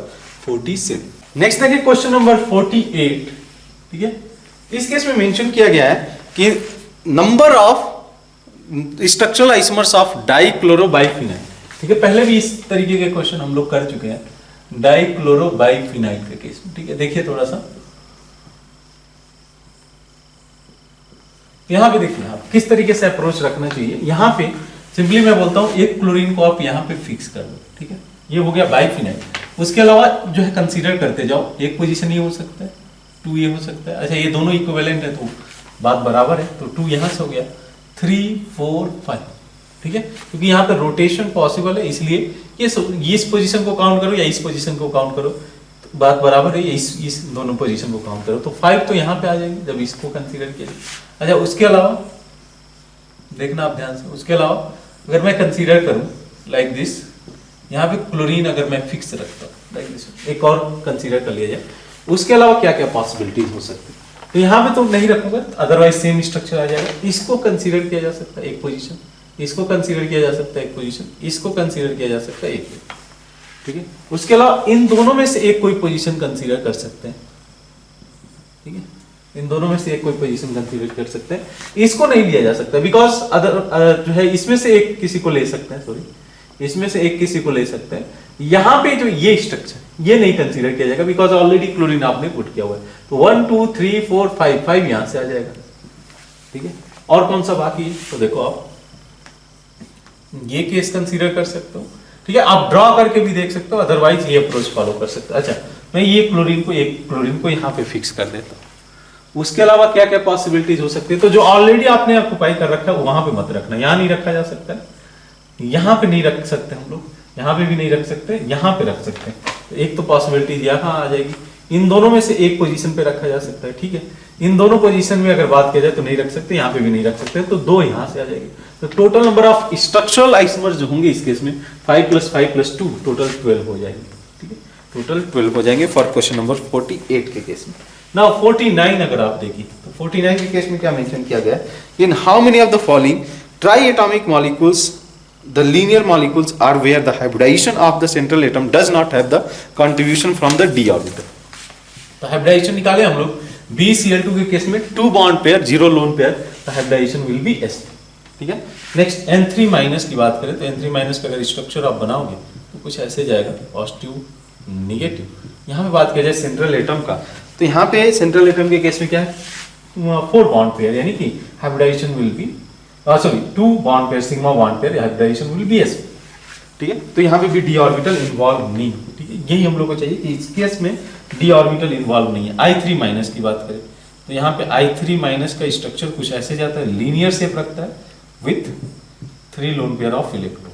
47। Next देखिए क्वेश्चन नंबर 48, ठीक है। इस केस में मेंशन किया गया है कि number of structural isomers of dichlorobiphenyl, ठीक है। पहले भी इस तरीके के क्वेश्चन हम लोग कर चुके हैं डाइक्लोरोबाइफिनाइल के केस में, ठीक है। देखिए थोड़ा सा यहां पे देखिए आप किस तरीके से अप्रोच रखना चाहिए। यहां पे सिंपली मैं बोलता हूं एक क्लोरीन को आप यहां पे फिक्स कर दो, ठीक है। ये हो गया बाइफिनाइल। उसके अलावा जो है कंसीडर करते जाओ, एक पोजीशन ये हो सकता है, 2 ये हो सकता है। अच्छा ये दोनों इक्विवेलेंट है तो बात बराबर है, तो 2 यहां से हो गया, 3 4 5, ठीक है। क्योंकि यहाँ पे रोटेशन पॉसिबल है, इसलिए ये इस पोजीशन को काउंट करो या इस पोजीशन को काउंट करो, तो बात बराबर है। इस दोनों पोजीशन को काउंट करो तो 5 तो यहाँ पे आ जाएगी जब इसको कंसीडर किया जाए। अच्छा उसके अलावा देखना आप ध्यान से, उसके अलावा अगर मैं कंसीडर करूं लाइक दिस, यहाँ पे क्लोरीन अगर मैं फिक्स रखता हूँ लाइक दिस, एक और कंसीडर कर लिया जाए, उसके अलावा क्या क्या पॉसिबिलिटीज हो सकती है। तो यहाँ पे तो नहीं रखूंगा, अदरवाइज सेम स्ट्रक्चर आ जाएगा। इसको कंसीडर किया जा सकता है एक पोजीशन, इसको कंसीडर किया जा सकता है एक पोजीशन, इसको कंसीडर किया जा सकता है एक, ठीक है। उसके अलावा इन दोनों में से एक कोई पोजीशन कंसीडर कर सकते हैं, ठीक है। इन दोनों में से एक कोई पोजीशन कंसीडर कर सकते हैं, इसको नहीं लिया जा सकता बिकॉज अदर जो है इसमें से एक किसी को ले सकते हैं, सॉरी इसमें से एक किसी को ले सकते हैं। यहाँ पे जो ये स्ट्रक्चर ये नहीं कंसीडर किया जाएगा बिकॉज ऑलरेडी क्लोरीन आपने पुट किया हुआ है। तो 1 2 3 4 5 यहां से आ जाएगा, ठीक है। और कौन सा बाकी है तो देखो आप ये केस कंसीडर कर सकते हो, ठीक है। आप ड्रॉ करके भी देख सकते हो, अदरवाइज ये अप्रोच फॉलो कर सकते हो। अच्छा मैं ये क्लोरीन को यहाँ पे फिक्स कर देता हूँ। उसके अलावा क्या क्या पॉसिबिलिटीज हो सकती है, तो जो ऑलरेडी आपने ऑक्यूपाई कर रखा है वहां पे मत रखना, यहाँ नहीं रखा जा सकता है, यहाँ पे नहीं रख सकते हम लोग, यहाँ पे भी नहीं रख सकते, यहाँ पे रख सकते हैं। तो एक तो पॉसिबिलिटी यहाँ आ जाएगी, इन दोनों में से एक पोजीशन पे रखा जा सकता है, ठीक है। इन दोनों पोजीशन में अगर बात किया जाए तो नहीं रख सकते, यहाँ पे भी नहीं रख सकते, तो 2 यहाँ से आ जाएगी। तो total number of structural isomers जो होंगे इस केस में 5 + 5 + 2 टोटल 12 हो जाएंगे, ठीक है। टोटल 12 हो जाएंगे फॉर क्वेश्चन नंबर 48 के केस में। नाउ 49 अगर आप देखिए तो 49 के केस में क्या मेंशन किया गया है, in how many of the following triatomic molecules the linear molecules are where the hybridization of the central atom does not have the contribution from the d orbital। तो हाइब्रिडाइजेशन निकाले हम लोग BCl2 के case में 2 bond pair 0 lone pair, तो hybridisation will be s, ठीक है। Next N3- की बात करें तो N3- का अगर स्ट्रक्चर आप बनाओगे तो कुछ ऐसे जाएगा, पॉजिटिव नेगेटिव। यहाँ पे बात किया जाए सेंट्रल एटम का, तो यहाँ पे सेंट्रल एटम के केस में क्या है 4 बॉन्ड पेयर, यानी कि hybridization will be 2 bond pair sigma bond pair, hybridization will be s, ठीक है। तो यहाँ पे भी d ऑर्बिटल इन्वॉल्व नहीं, ठीक है। यही हम लोग को चाहिए कि इस केस में d ऑर्बिटल इन्वॉल्व नहीं है। I3- की बात करें तो यहाँ पे I3- का स्ट्रक्चर कुछ ऐसे जाता है, लीनियर शेप रखता है with 3 loan pair of electron,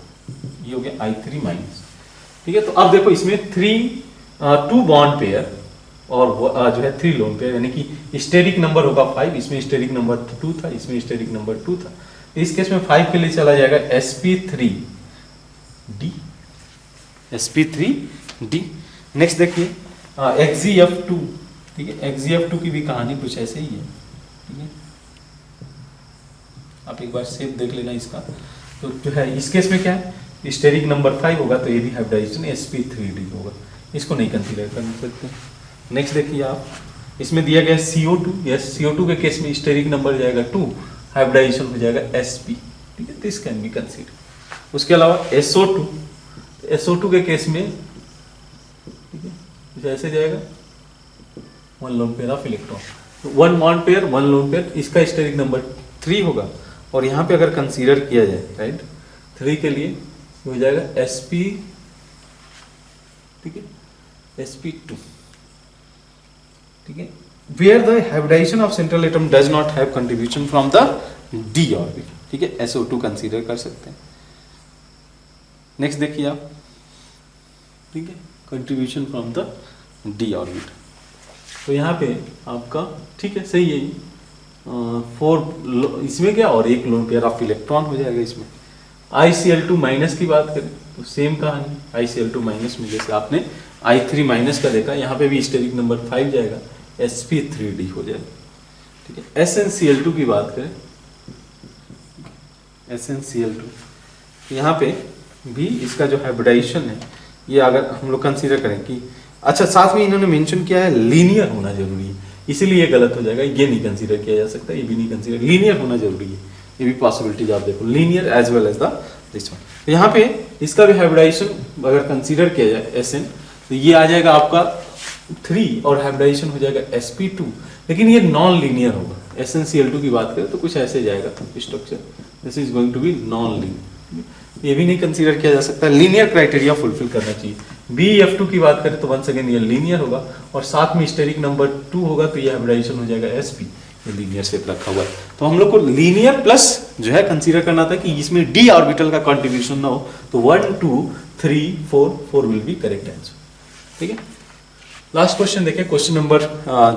ये हो गया I3-, ठीक है। तो अब देखो इसमें 2 बॉन्ड पेयर और जो है 3 लोन पेयर, यानी कि स्टेरिक नंबर होगा 5, इसमें स्टेरिक नंबर 2 था, इसमें स्टेरिक नंबर 2 था। इस केस में 5 के लिए चला जाएगा sp3d, sp3d। नेक्स्ट देखिए Xgf2, ठीक है। Xgf2 की भी कहानी कुछ ऐसे ही है, ठीक है। आप एक बार शेप देख लेना इसका। तो जो है इस केस में क्या है स्टेरिक नंबर 5 होगा, तो ये भी हाइब्रिडाइजेशन sp3d होगा, इसको नहीं कंसीडर कर सकते। नेक्स्ट देखिए आप, इसमें दिया गया CO2, यस CO2 के केस में स्टेरिक नंबर जाएगा 2, हाइब्रिडाइजेशन हो जाएगा sp, ठीक है। This can be consider. उसके अलावा SO2 के केस में, ठीक है, कुछ ऐसे जाएगा 1 लोन पेयर ऑफ इलेक्ट्रॉन, तो 1 बॉन्ड पेयर 1 लोन पेयर, इसका स्टेरिक नंबर 3 होगा। और यहाँ पे अगर कंसीडर किया जाए राइट 3 के लिए हो जाएगा sp, ठीक है, sp2, ठीक है, where the hybridization of central atom does not have contribution from the d orbit, ठीक है, SO2 कंसीडर कर सकते हैं। नेक्स्ट देखिए आप, ठीक है, contribution from the D orbit. तो यहाँ पे आपका ठीक है, सही है, 4 इसमें क्या और एक लोन पेयर ऑफ इलेक्ट्रॉन हो जाएगा इसमें। ICl2 माइनस की बात करें तो सेम कहानी, ICl2 माइनस में जैसे आपने I3 माइनस का देखा, यहाँ पे भी स्टेरिक नंबर 5 जाएगा, sp3d हो जाएगा, ठीक है। SnCl2 की बात करें, SnCl2 यहाँ पे भी इसका जो हाइब्रिडाइजेशन है, ये अगर हम लोग कंसीडर करें कि अच्छा, साथ में इन्होंने मेंशन किया है लीनियर होना जरूरी है, इसीलिए ये गलत हो जाएगा, ये नहीं कंसीडर किया जा सकता, ये भी नहीं कंसीडर, लीनियर होना जरूरी है, ये भी पॉसिबिलिटीज आप देखो, linear as well as the this one. तो यहाँ पे इसका भी हाइब्रिडाइजेशन अगर कंसीडर किया जाए Sn, तो ये आ जाएगा आपका 3 और हाइब्रिडाइजेशन हो जाएगा sp2, लेकिन ये नॉन लीनियर होगा। SnCl2 की बात करें तो कुछ ऐसे जाएगा structure, this is going to be non linear, ये भी नहीं कंसीडर किया जा सकता, लीनियर क्राइटेरिया फुलफिल करना चाहिए। BF2 की बात करें तो वंस अगेन ये लीनियर होगा और साथ में स्टेरिक नंबर 2 होगा, तो ये हाइब्रिडाइजेशन हो जाएगा sp, ये लीनियर शेप रखा हुआ है। तो हम लोग को लीनियर प्लस जो है कंसीडर करना था कि इसमें d ऑर्बिटल का कंट्रीब्यूशन ना हो, तो 1 2 3 4 विल बी करेक्ट आंसर, ठीक है। लास्ट क्वेश्चन देखें, क्वेश्चन नंबर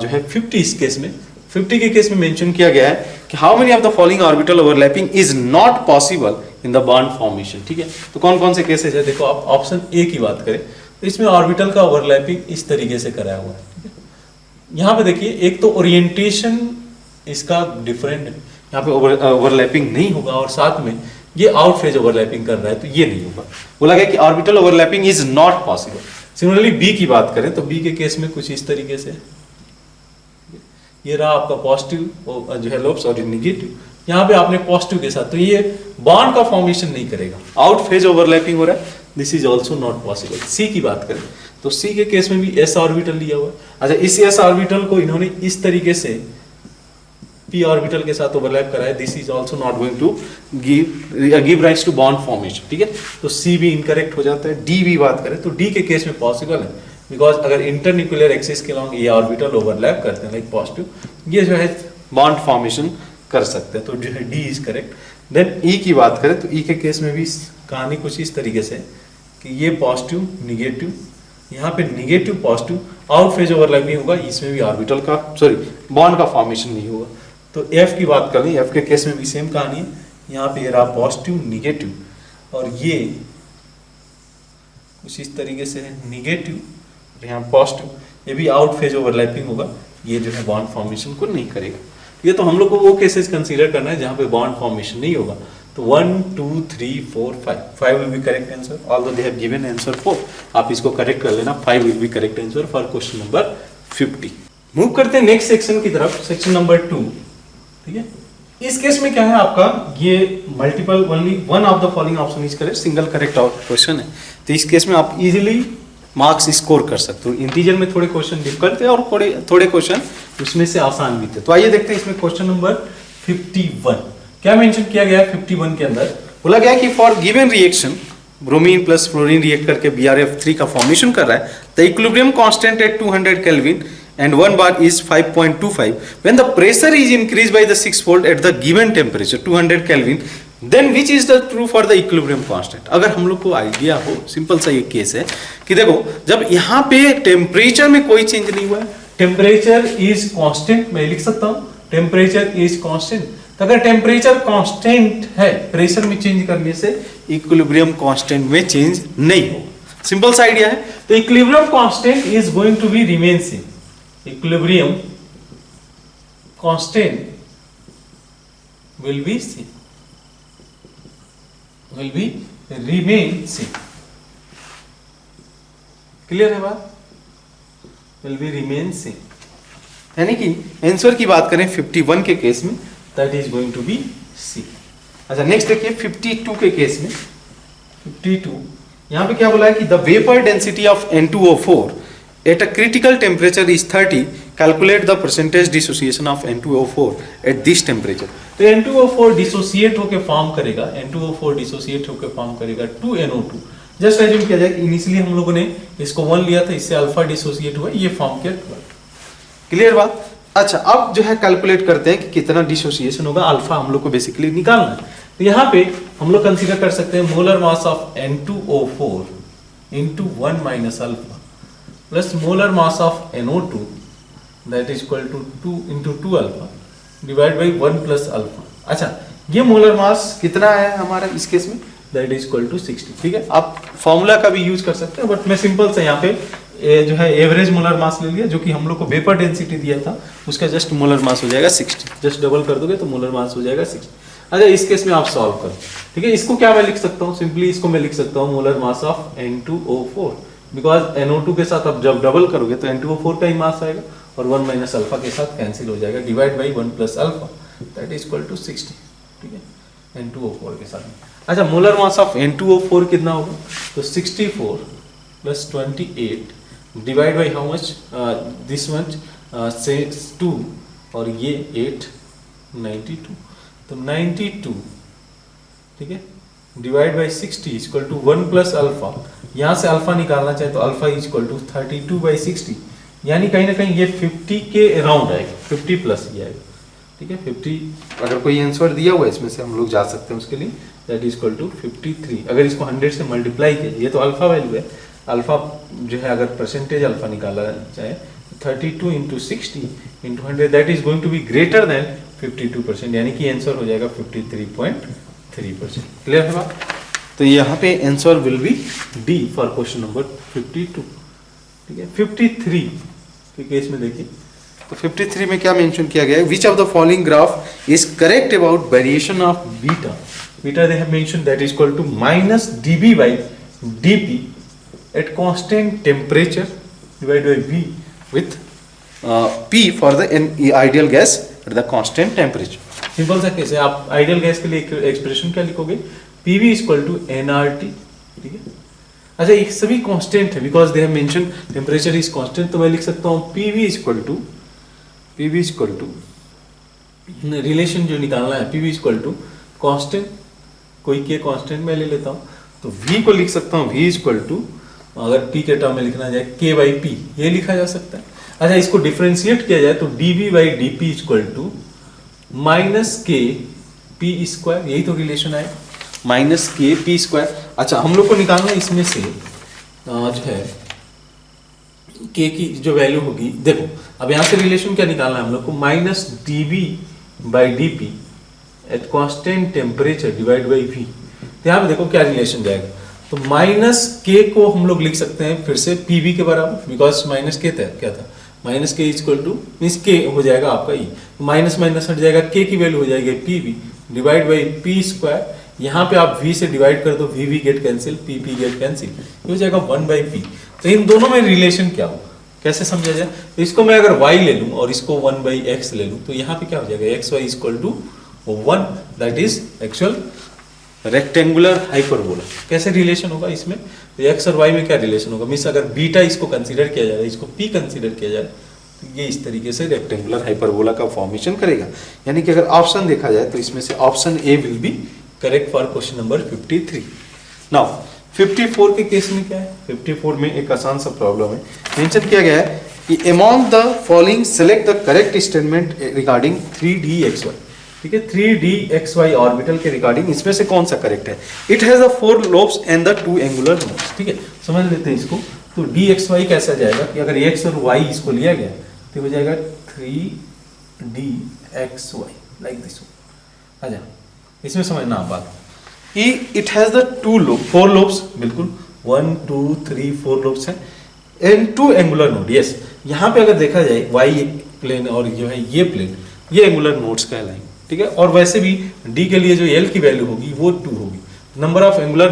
जो है 50, इस केस में 50 के केस में मेंशन किया गया है कि how many of the following orbital overlapping is not possible in the bond formation, ठीक है। तो कौन कौन से केसेस है, देखो आप ऑप्शन ए की बात करें तो इसमें ऑर्बिटल का ओवरलैपिंग इस तरीके से कराया हुआ है, ठीक है। यहाँ पे देखिए, एक तो ओरिएंटेशन इसका डिफरेंट है, यहाँ पे ओवरलैपिंग नहीं होगा और साथ में ये आउट फेज ओवरलैपिंग कर रहा है, तो ये नहीं होगा। बोला गया कि orbital overlapping is not possible. Similarly b की बात करें तो बी के केस में कुछ इस तरीके से, ये रहा आपका पॉजिटिव जो है लोब्स और निगेटिव, यहाँ पे आपने पॉजिटिव के साथ, तो ये बॉन्ड का फॉर्मेशन नहीं करेगा, आउट फेज ओवरलैपिंग हो रहा है, this is also not possible. C की बात करें तो सी के केस में भी एस ऑर्बिटल लिया हुआ है। अच्छा, इस एस ऑर्बिटल को इन्होंने इस तरीके से पी ऑर्बिटल के साथ ओवरलैप कराया, this is also not going to give rise to bond formation, ठीक है। तो सी भी इनकरेक्ट हो जाता है। डी भी बात करें तो डी के केस में पॉसिबल है, बिकॉज अगर इंटरन्यूक्लियर एक्सिस के लॉन्ग ये ऑर्बिटल ओवरलैप करते हैं लाइक पॉजिटिव, ये जो है बॉन्ड फॉर्मेशन कर सकते हैं, तो जो है डी इज करेक्ट। देन ई की बात करें तो ई के केस में भी कहानी कुछ इस तरीके से कि ये पॉजिटिव निगेटिव, यहाँ पे negative positive, out phase overlap नहीं होगा, इसमें भी ऑर्बिटल का बॉन्ड का फॉर्मेशन नहीं होगा। तो एफ की बात कर लें, एफ के केस में भी सेम कहानी है, यहाँ पे ये रहा पॉजिटिव निगेटिव और ये कुछ इस तरीके से निगेटिव, यहाँ पॉजिटिव, ये भी आउट फेज ओवरलैपिंग होगा, ये जो है बॉन्ड फॉर्मेशन को नहीं करेगा। ये तो हम लोग को वो केसेस कंसीडर करना है जहाँ पे बॉन्ड फॉर्मेशन नहीं होगा। तो 1 2 3 4 5 will be correct answer, although they have given answer 4, आप इसको करेक्ट कर लेना, 5 will be correct answer for question number 50। Move करते हैं नेक्स्ट सेक्शन की तरफ, सेक्शन नंबर 2, ठीक है। इस केस में क्या है आपका, ये multiple only one of the following option is correct, single correct question है, तो इस केस में आप इजीली मार्क्स स्कोर कर सकते हो। इंटीजर में थोड़े क्वेश्चन डिफिकल्ट थे और थोड़े क्वेश्चन उसमें से आसान भी थे। तो आइए देखते हैं इसमें क्वेश्चन नंबर 51 क्या मेंशन किया गया है। 51 के अंदर बोला गया कि for given reaction bromine plus fluorine react करके BrF3 का फॉर्मेशन कर रहा है, the equilibrium constant eight 200 kelvin and 1 bar is 5.25. when the pressure is increased by the 6-fold at the given temperature 200 Kelvin, then which is the true for the equilibrium constant। अगर हम लोग को idea हो, simple सा ये case है कि देखो जब यहाँ पे टेम्परेचर में कोई चेंज नहीं हुआ है, टेम्परेचर इज कांस्टेंट, मैं लिख सकता हूँ टेम्परेचर इज कांस्टेंट। तो अगर टेम्परेचर कांस्टेंट है, प्रेशर में चेंज करने से इक्विलिब्रियम कांस्टेंट में चेंज नहीं होगा, सिंपल सा आइडिया है। तो equilibrium constant is going to be remain same, equilibrium constant will be same, will be remain same, clear है बात, will be remain same, यानी कि आंसर की बात करें 51 के केस में that is going to be C। अच्छा नेक्स्ट देखिए 52 के केस में, 52 यहां पे क्या बोला है कि the vapor density of N2O4 at a critical temperature is 30 calculate the percentage dissociation of N2O4 at this temperature. तो N2O4 डिसोसिएट होकर फॉर्म करेगा, N2O4 डिसोसिएट होकर फॉर्म करेगा 2NO2। जस्ट एज्यूम किया जाए कि इनिशियली हम लोगों ने इसको 1 लिया था, इससे अल्फा डिसोसिएट हुआ, ये फॉर्म किया 12। क्लियर बात? अच्छा, अब जो है कैलकुलेट करते हैं कि कितना डिसोसिएशन होगा, अल्फा हम लोग को बेसिकली निकालना है। तो यहाँ पे हम लोग कंसीडर कर सकते हैं molar mass of N2O4 into 1 minus alpha plus molar mass of NO2 that is equal to 2 into 2 alpha divide by 1 plus alpha. अच्छा, ये मोलर मास कितना है हमारा इस केस में, दैट इज इक्वल टू 60। ठीक है, आप फॉर्मूला का भी यूज कर सकते हैं, बट मैं सिंपल से यहाँ पे जो है एवरेज मोलर मास ले लिया, जो कि हम लोग को वेपर डेंसिटी दिया था, उसका जस्ट मोलर मास हो जाएगा 60। जस्ट डबल कर दोगे तो मोलर मास हो जाएगा 60। अच्छा, इस केस में आप सॉल्व करो। ठीक है, इसको क्या मैं लिख सकता हूँ, सिंपली इसको मैं लिख सकता हूँ molar mass of N2O4, because NO2 के साथ आप जब डबल करोगे तो N2O4 का ही मास आएगा और 1 माइनस अल्फा के साथ कैंसिल हो जाएगा, divide by 1 plus alpha that is equal to 60। ठीक है, N2O4 के साथ। अच्छा, मोलर मास ऑफ N2O4 कितना होगा, तो 64 plus 28 divide by how much, this much से 2 और ये 8 92, तो 92। ठीक है, divide by 60 equal to 1 plus alpha, यहाँ से अल्फा निकालना चाहे तो अल्फा इक्वल टू 32 बाई 60, यानी कहीं ना कहीं ये 50 के अराउंड आएगा, 50 प्लस ही आएगा। ठीक है, 50 अगर कोई आंसर दिया हुआ है इसमें से हम लोग जा सकते हैं उसके लिए, दैट इज इक्वल टू 53। अगर इसको 100 से मल्टीप्लाई किया, ये तो अल्फा वैल्यू है, अल्फा जो है अगर परसेंटेज अल्फा निकाला जाए 32 into 60 into 100 that is going to be greater than 52%, यानी कि आंसर हो जाएगा 53.3%। क्लियर है बात? तो यहाँ पे answer will B D for question number 52। ठीक है, 53 के केस में देखिए, तो 53 में क्या मेंशन किया गया है, which of the following graph is correct about variation of beta. Beta they have mention that is equal to minus dB by dP at constant temperature divided by V with P for the ideal gas at the constant temperature। Simple सा case है, आप ideal gas के लिए expression क्या लिखोगे, PV equal to nRT। ठीक है, अच्छा ये सभी कांस्टेंट है, because they have mention temperature is constant, तो मैं लिख सकता हूँ PV इक्वल टू रिलेशन जो निकालना है, PV इक्वल टू कांस्टेंट, कोई के कांस्टेंट मैं ले लेता हूँ, तो V को लिख सकता हूँ V इक्वल टू, अगर P के टर्म में लिखना जाए K बाई P, ये लिखा जा सकता है। अच्छा, इसको डिफरेंशिएट किया जाए तो dB by dP equal to minus k p square, यही तो रिलेशन है, माइनस के पी स्क्वायर। अच्छा, हम लोग को निकालना इसमें से जो है के की जो वैल्यू होगी, देखो अब यहाँ से रिलेशन क्या निकालना है हम लोग को, minus dB by dP at constant temperature divide by V। तो यहाँ पे देखो क्या रिलेशन जाएगा, तो माइनस के को हम लोग लिख सकते हैं फिर से PV के बराबर, बिकॉज माइनस के था, क्या था, माइनस के इक्वल टू मीन्स के हो जाएगा आपका ई, माइनस माइनस हट जाएगा, के की वैल्यू हो जाएगी PV divide by P square, यहाँ पे आप V से डिवाइड कर दो, VV get cancel, PP get cancel, ये हो जाएगा 1 बाई पी। तो इन दोनों में रिलेशन क्या होगा, कैसे समझा जाए, तो इसको मैं अगर y ले लूँ और इसको 1 बाई एक्स ले लूँ, तो यहाँ पे क्या हो जाएगा, x y equal to 1, that is actual rectangular hyperbola. कैसे रिलेशन होगा इसमें, तो एक्स और वाई में क्या रिलेशन होगा, मीन्स अगर बीटा इसको कंसीडर किया जाए, इसको पी कंसीडर किया जाए, तो ये इस तरीके से रेक्टेंगुलर हाइपरबोला का फॉर्मेशन करेगा। यानी कि अगर ऑप्शन देखा जाए तो इसमें से option A will be correct for question number 53। Now 54 के केस में क्या है, 54 में एक आसान सा प्रॉब्लम है, मेंशन किया गया है कि among the following select the correct statement regarding 3dxy। ठीक है, 3dxy ऑर्बिटल के रिगार्डिंग इसमें से कौन सा करेक्ट है, it has the 4 lobes and the 2 angular nodes. ठीक है, समझ लेते हैं इसको, तो dxy कैसा जाएगा कि अगर x और y इसको लिया गया तो हो जाएगा 3dxy लाइक दिस। अच्छा, इसमें समझना आप बात, इट हैज द 4 लोब्स, बिल्कुल 1 2 3 4 लोब्स हैं एंड 2 एंगुलर नोड। यस, यहाँ पे अगर देखा जाए y प्लेन और जो है ये प्लेन, ये एंगुलर नोड्स कहलाएंगे। ठीक है, और वैसे भी d के लिए जो l की वैल्यू होगी वो 2 होगी। Number of angular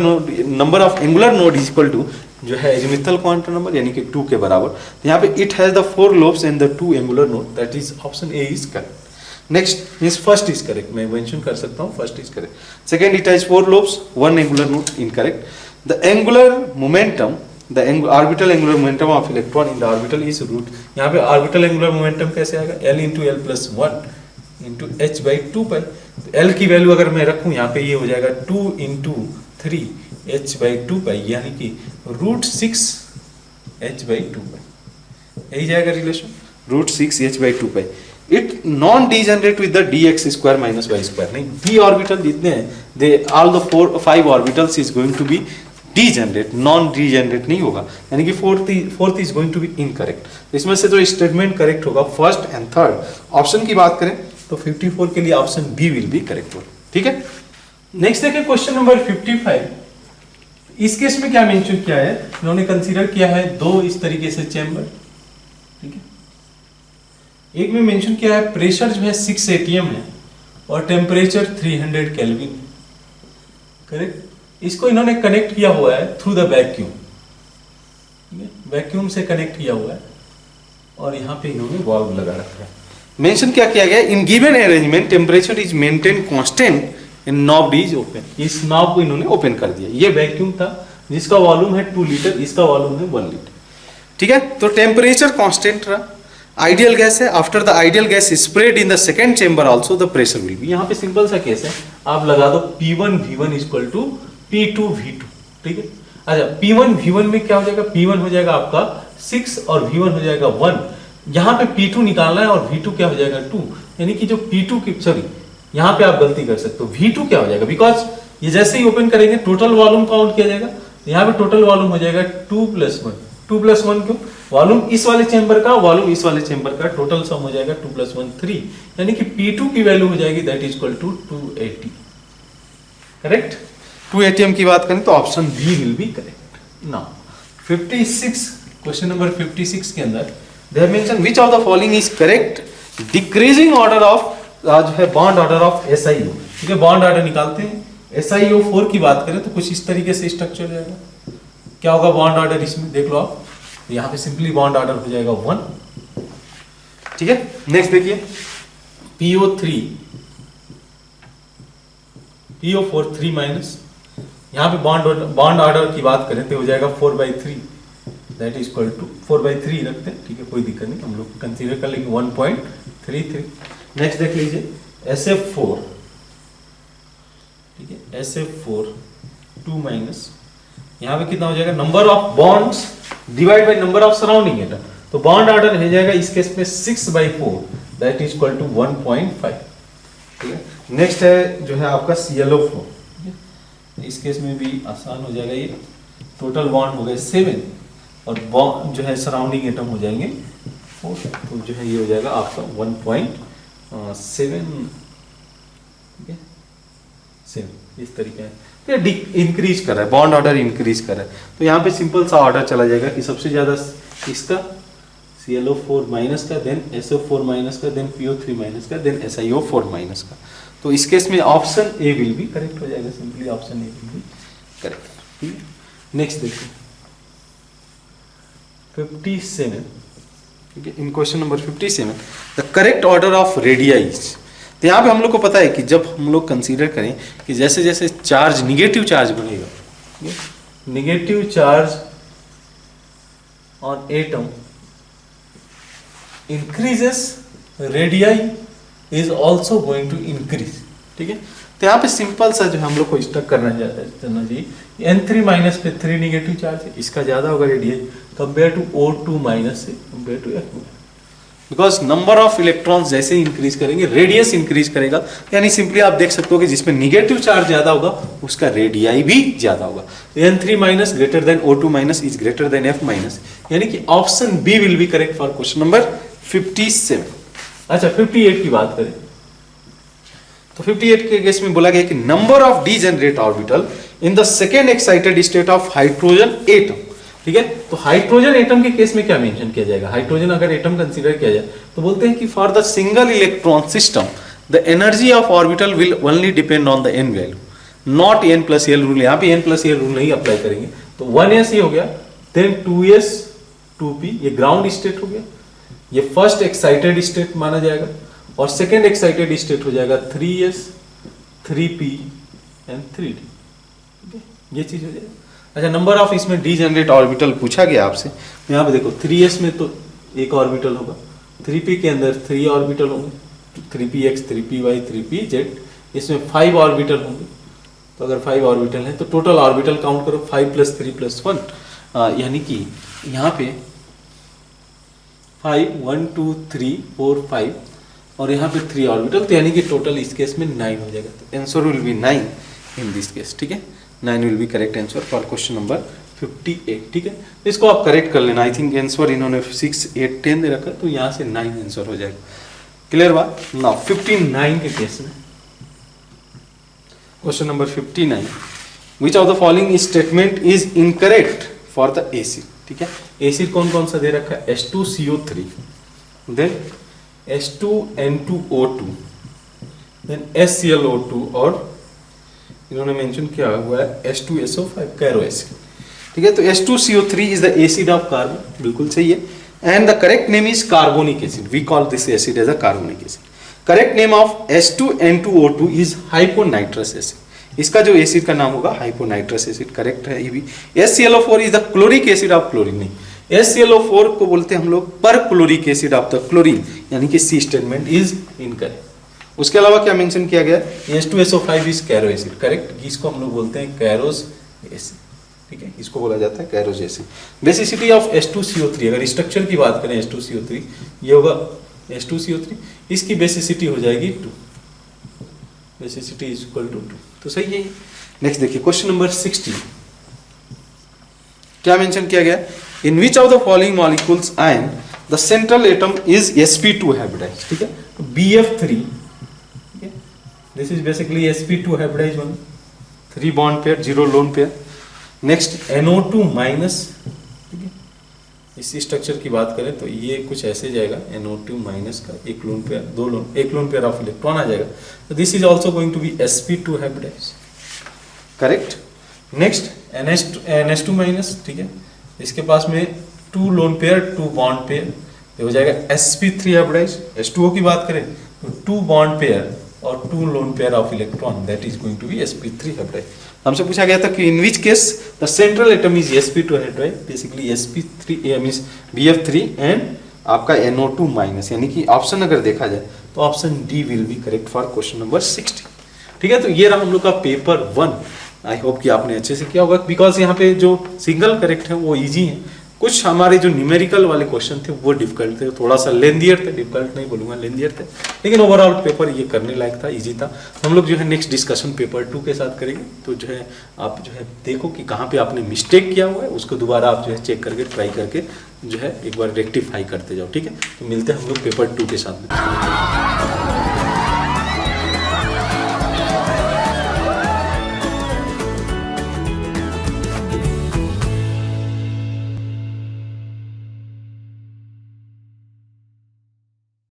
node is equal to जो है एजिमुथल क्वांटम नंबर, यानी कि 2 के बराबर। तो यहाँ पे it has the 4 lobes and the 2 angular node, that is option A is correct. Next means first is correct, मैं मेंशन कर सकता हूँ first is correct. Second, it has 4 lobes 1 angular node, incorrect. The angular momentum the orbital angular momentum of electron in the orbital is root, यहाँ पे orbital angular momentum कैसे आएगा, L into l plus one into H by two pi. L की value अगर मैं रखूँ यहाँ पे ये हो जाएगा 2 into 3 h by two pi, यानी कि root 6 h by two pi, यही जाएगा relation, root 6 h by two pi. It non degenerate with the d x square minus y square, नहीं, डी ऑर्बिटल जितने हैं they all the 5 orbitals is going to be degenerate, non degenerate नहीं होगा, यानी कि fourth is going to be incorrect. इसमें से जो स्टेटमेंट करेक्ट होगा फर्स्ट एंड थर्ड। ऑप्शन की बात करें तो 54 के लिए option B will be correct होगा, ठीक है। नेक्स्ट देखिए क्वेश्चन नंबर 55। इस केस में क्या मेंशन किया है, इन्होंने कंसीडर किया है दो इस तरीके से चैम्बर, ठीक है। एक में मेंशन किया है प्रेशर जो है 6 atm है और टेम्परेचर 300 केल्विन, करेक्ट। इसको इन्होंने कनेक्ट किया हुआ है थ्रू द वैक्यूम, ठीक है, वैक्यूम से कनेक्ट किया हुआ है और यहाँ पे इन्होंने वाल्व लगा रखा है। मेंशन क्या किया गया, in given arrangement temperature is maintain constant in knob is open, इस नॉब को इन्होंने ओपन कर दिया। ये वैक्यूम था जिसका वॉल्यूम है 2 लीटर, इसका वॉल्यूम है 1 लीटर, ठीक है। तो टेम्परेचर कांस्टेंट रहा, आइडियल गैस है, after the ideal gas spread in the second chamber also the pressure will be, यहाँ पे सिंपल सा केस है, आप लगा दो P1 V1 equal to P2 V2, ठीक है। अच्छा P1 V1 में क्या हो जाएगा, P1 हो जाएगा आपका 6 और V1 हो जाएगा 1, यहाँ पे P2 निकालना है और V2 क्या हो जाएगा 2, यानी कि जो P2 की सॉरी यहाँ पे आप गलती कर सकते हो, V2 क्या हो जाएगा, बिकॉज ये जैसे ही ओपन करेंगे टोटल वॉल्यूम काउंट किया जाएगा, यहाँ पे टोटल वॉल्यूम हो जाएगा 2 + 1, 2 + 1 क्यों, वॉल्यूम इस वाले चेंबर का, वॉल्यूम इस वाले चेंबर का, टोटल सम हो जाएगा 2 + 1 3, यानी कि P2 की वैल्यू हो जाएगी that is equal to 280, correct. 2 atm की बात करें तो option B will be correct. Now 56 question number 56 के अंदर they have mention which of the following is correct decreasing order of जो है बॉन्ड ऑर्डर ऑफ SiO, ठीक है। बॉन्ड ऑर्डर निकालते हैं, SiO4 की बात करें तो कुछ इस तरीके से स्ट्रक्चर जाएगा, क्या होगा बॉन्ड ऑर्डर इसमें देख लो आप, यहाँ पे सिंपली बॉन्ड ऑर्डर हो जाएगा 1, ठीक है। नेक्स्ट देखिए PO3 PO4 3 माइनस, यहाँ पे बॉन्ड ऑर्डर की बात करें तो हो जाएगा 4/3 दैट इज इक्वल टू 4/3 रखते हैं, ठीक है, कोई दिक्कत नहीं, हम लोग कंसीडर कर लेंगे 1.33। नेक्स्ट देख लीजिए SF4, ठीक है, SF4 2 माइनस, यहाँ पे कितना हो जाएगा number of bonds divide by number of surrounding atom, तो बॉन्ड ऑर्डर हो जाएगा इस केस में 6/4 दैट इज इक्वल टू 1.5, ठीक है। नेक्स्ट है जो है आपका ClO4, इस केस में भी आसान हो जाएगा, ये टोटल बॉन्ड हो गए 7 और बॉन्ड जो है सराउंडिंग एटम हो जाएंगे 4, तो जो है ये हो जाएगा आपका 1.7, ठीक है 7, इस तरीके है इंक्रीज कर रहा है, बॉन्ड ऑर्डर इंक्रीज कर रहा है, तो यहाँ पे सिंपल सा ऑर्डर चला जाएगा कि सबसे ज्यादा इसका ClO4 माइनस का, देन SO4 माइनस का, देन PO3 माइनस का, देन SiO4 माइनस का, तो इस केस में option A will be correct हो जाएगा, simply option A will be correct, ठीक है। नेक्स्ट देखिए 57, ठीक है। In question number 57 the correct order of radii, तो यहाँ पे हम लोग को पता है कि जब हम लोग कंसीडर करें कि जैसे जैसे चार्ज निगेटिव चार्ज बनेगा, negative charge on atom increases, radii is also going to increase, ठीक है। तो यहाँ पे सिंपल सा जो हम लोग को स्टक करना चाहिए, N3 माइनस पे 3 निगेटिव चार्ज है, इसका ज्यादा होगा radii compare to O2 minus से compare to F, because number of electrons जैसे इंक्रीज करेंगे रेडियस इंक्रीज करेगा, यानी सिंपली आप देख सकते हो कि जिसमें निगेटिव चार्ज ज्यादा होगा उसका रेडियाई भी ज्यादा होगा। N3 minus greater than O2 minus is greater than F minus, यानी कि option B will be correct for question number 57। अच्छा 58 की बात करें तो 58 के केस में बोला गया कि number of degenerate orbital in the second excited state of hydrogen atom, ठीक है। तो हाइड्रोजन एटम के केस में क्या मेंशन किया जाएगा, हाइड्रोजन अगर एटम कंसीडर किया जाए तो बोलते हैं कि for the single electron system the energy of orbital will only depend on the n value, not n+l rule, यहाँ पे n+l रूल नहीं अप्लाई करेंगे, तो 1s ये हो गया, देन 2s 2p ये ग्राउंड स्टेट हो गया, ये फर्स्ट एक्साइटेड स्टेट माना जाएगा, और सेकेंड एक्साइटेड स्टेट हो जाएगा 3s 3p एंड 3d, ठीक है, ये चीज हो जाएगा। अच्छा, नंबर ऑफ इसमें डीजेनरेट ऑर्बिटल पूछा गया आपसे। यहाँ पे देखो 3s में तो एक ऑर्बिटल होगा, 3p के अंदर 3 ऑर्बिटल होंगे, 3px 3py 3pz, इसमें 5 ऑर्बिटल होंगे। तो अगर 5 ऑर्बिटल है तो टोटल ऑर्बिटल काउंट करो 5 + 3 + 1, यानी कि यहाँ पे 5 1 2 3 4 5 और यहाँ पे 3 ऑर्बिटल, तो यानी कि टोटल इस केस में 9 हो जाएगा। तो answer will B 9 in this case. ठीक है, 9 will be correct answer for question number 58। ठीक है, तो इसको आप करेक्ट कर लेना। आई थिंक आंसर इन्होंने 6 8 10 दे रखा, तो यहाँ से 9 आंसर हो जाएगा। क्लियर बात। नाउ 59 के केस में, question number 59, which of the following statement is incorrect for the acid. ठीक है, एसिड कौन कौन सा दे रखा है? H2CO3, then H2N2O2, then HClO2 और इन्होंने मेंशन किया हुआ है H2SO5 कैरो एसिड। ठीक है, तो H2CO3 is the acid of carbon, बिल्कुल सही है। And the correct name is carbonic acid, we call this acid as a carbonic acid. Correct name of H2N2O2 is hyponitrous acid. इसका जो acid का नाम होगा हाइपोनाइट्रस एसिड, करेक्ट है ये भी। HClO4 is the chloric acid of chlorine, नहीं, HClO4 को बोलते हैं हम लोग पर chloric acid of the chlorine, यानी कि सी स्टेटमेंट इज इनकरेक्ट। उसके अलावा क्या मेंशन किया गया? H2SO5 is Cairo acid, correct. इसको हम लोग बोलते हैं कैरोज एसिड। ठीक है, इसको बोला जाता है कैरोज एसिड। बेसिसिटी ऑफ H2CO3, अगर स्ट्रक्चर की बात करें H2CO3, ये होगा H2CO3, इसकी बेसिसिटी हो जाएगी 2, बेसिसिटी इज इक्वल टू 2, तो सही है। नेक्स्ट देखिए क्वेश्चन नंबर 60, क्या मेंशन किया गया? In which of the following molecules ion the central atom is sp2 hybridized. ठीक है, तो BF3, ठीक है, this is basically sp2 hybridized one, 3 bond pair, 0 lone pair. Next NO2 minus, ठीक है, इस स्ट्रक्चर की बात करें तो ये कुछ ऐसे जाएगा, NO2 माइनस का एक लोन पेयर, 2 लोन, एक लोन पेयर ऑफ इलेक्ट्रॉन आ जाएगा, तो this is also going to be sp2 hybridized, correct. Next NH2 minus, ठीक है, इसके पास में 2 लोन पेयर 2 बॉन्ड पेयर, ये हो जाएगा sp3 हाइब्रिडाइज्ड। H2O की बात करें तो 2 बॉन्ड पेयर और 2 lone pair of electron, that is going to be sp3 hybridized. हमसे पूछा गया था कि in which case the central atom is sp2 hybridized, basically sp3 means BF3 and आपका NO2 माइनस, यानी कि ऑप्शन अगर देखा जाए तो option D will be correct for question number 60। ठीक है, तो ये रहा हम लोग का पेपर 1। आई होप कि आपने अच्छे से किया होगा, बिकॉज यहाँ पे जो सिंगल करेक्ट है वो इजी है, कुछ हमारे जो न्यूमेरिकल वाले क्वेश्चन थे वो डिफिकल्ट थे, थोड़ा सा लेंदियर थे, डिफिकल्ट नहीं बोलूंगा, लेंदियर थे, लेकिन ओवरऑल पेपर ये करने लायक था, इजी था। हम लोग जो है नेक्स्ट डिस्कशन पेपर 2 के साथ करेंगे, तो जो है आप जो है देखो कि कहाँ पे आपने मिस्टेक किया हुआ है, उसको दोबारा आप जो है चेक करके ट्राई करके जो है एक बार रेक्टिफाई करते जाओ। ठीक है, तो मिलते हैं हम लोग पेपर 2 के साथ में।